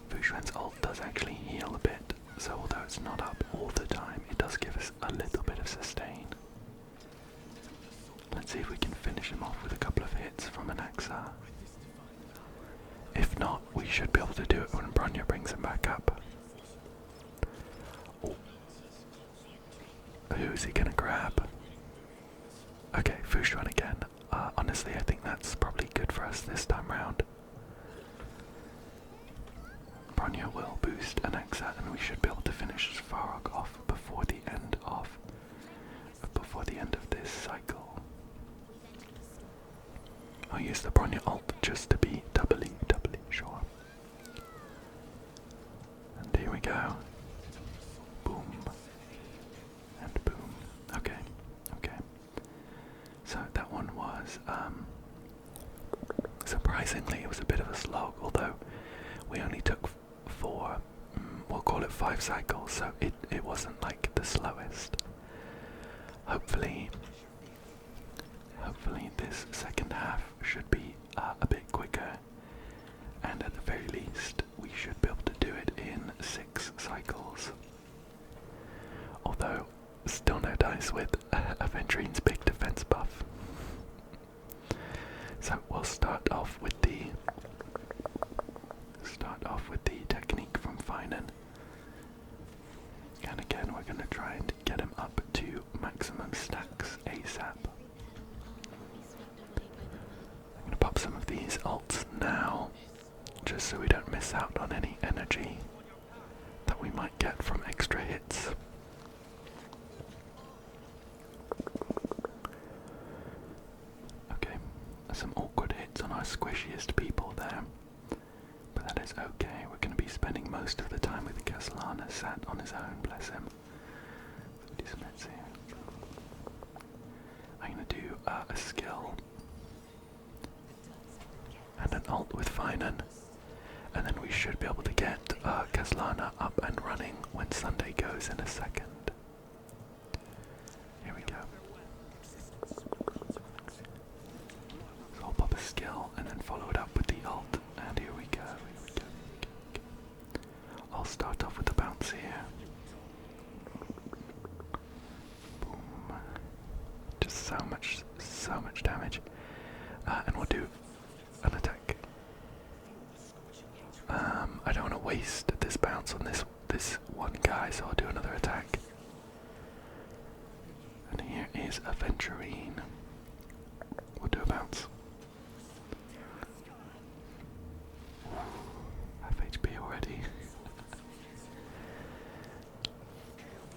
Fushuan's ult does actually heal a bit, so although it's not up all the time, it does give us a little bit of sustain. Let's see if we can finish him off with a couple of hits from an Axa. If not, we should be able to do it when Bronya brings him back up. Oh. Who's he gonna grab? Okay, Fushuan again. Honestly, I think that's probably good for us this time round. Bronya will boost an Axa, and we should be able to finish Svarog off before the end of this cycle. I'll use the Bronya ult just to be doubly sure. And here we go. Boom. And boom. Okay. Okay. So that one was, surprisingly, it was a bit of a slog, although we only took we'll call it 5 cycles, so it wasn't like the slowest. Hopefully this second half should be a bit quicker, and at the very least we should be able to do it in 6 cycles. Although still no dice with Aventurine's big defense buff. So we'll start off with the technique from Phainon. And again, we're going to try and get him up to maximum stacks ASAP. I'm going to pop some of these ults now, just so we don't miss out on any energy that we might get from extra hits. Okay, some awkward hits on our squishiest people there. But that is okay, we're going to be spending most of the time with Castellana sat on his own, bless him. I'm going to do a skill and an ult with Phainon, and then we should be able to get Castellana up and running when Sunday goes in a second. Here we go. So I'll pop a skill and then follow it up with the ult, and here we go. I'll start off with the bounce here. Boom. Just so much damage. And we'll do an attack. I don't want to waste this bounce on this one guy, so I'll do another attack. And here is Aventurine. We'll do a bounce. Half HP already.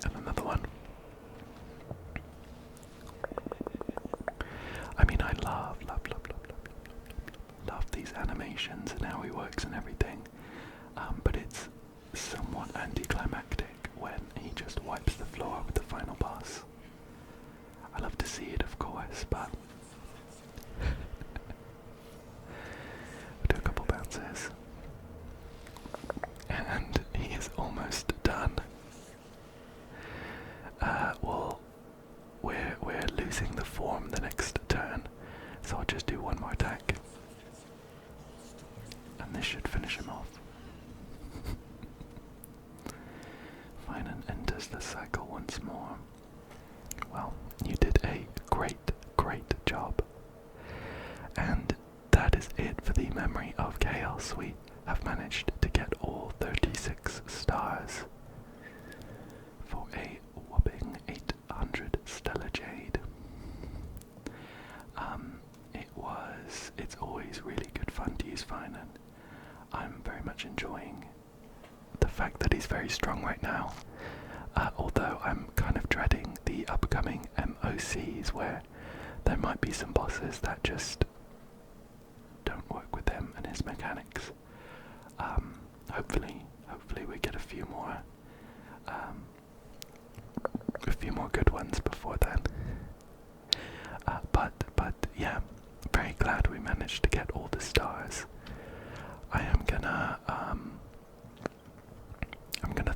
And another one. I mean, I love these animations and how he works and everything, but it's somewhat anticlimactic when he just wipes the floor with the final boss. see it, of course, but we'll do a couple bounces. And he is almost done. Well, we're losing the form the next turn, so I'll just do one more attack. And this should finish him off. Phainon enters the cycle once more. Well, you did a great job. And that is it for the Memory of Chaos. We have managed to get all 36 stars for a whopping 800 Stellar Jade. It's always really good fun to use Phainon. I'm very much enjoying the fact that he's very strong right now. Although I'm kind of dreading the upcoming MoCs where there might be some bosses that just don't work with him and his mechanics. Hopefully we get a few more good ones before then. But yeah, very glad we managed to get all the stars. I'm gonna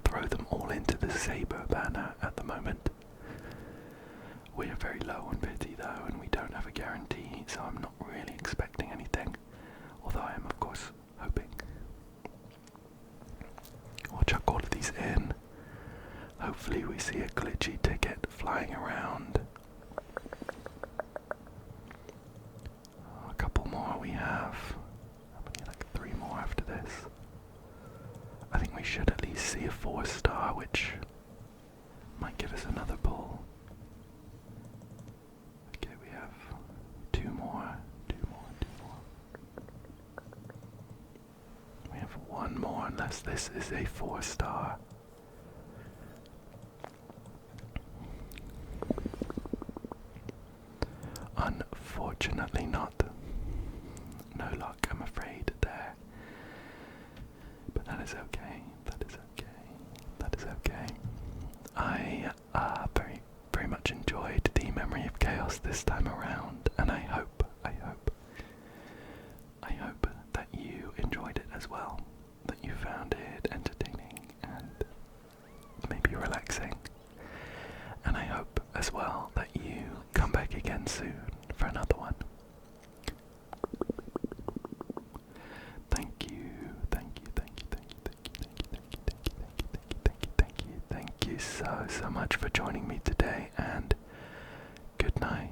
throw them all into the Saber banner at the moment. We are very low on pity though, and we don't have a guarantee, so I'm not really expecting anything. Although I am, of course, hoping. We'll chuck all of these in. Hopefully we see a glitchy ticket flying around. A couple more we have. Like 3 more after this. I think we should at least see a 4-star, which might give us another pull. Okay, we have 2 more. We have 1 more, unless this is a 4-star. Unfortunately not. No luck, I'm afraid, there. But that is okay. I very much enjoyed the Memory of Chaos this time around, and I hope that you enjoyed it as well, that you found it entertaining and maybe relaxing. And I hope as well that you come back again soon for another one. Thank you so much for joining me today, and good night.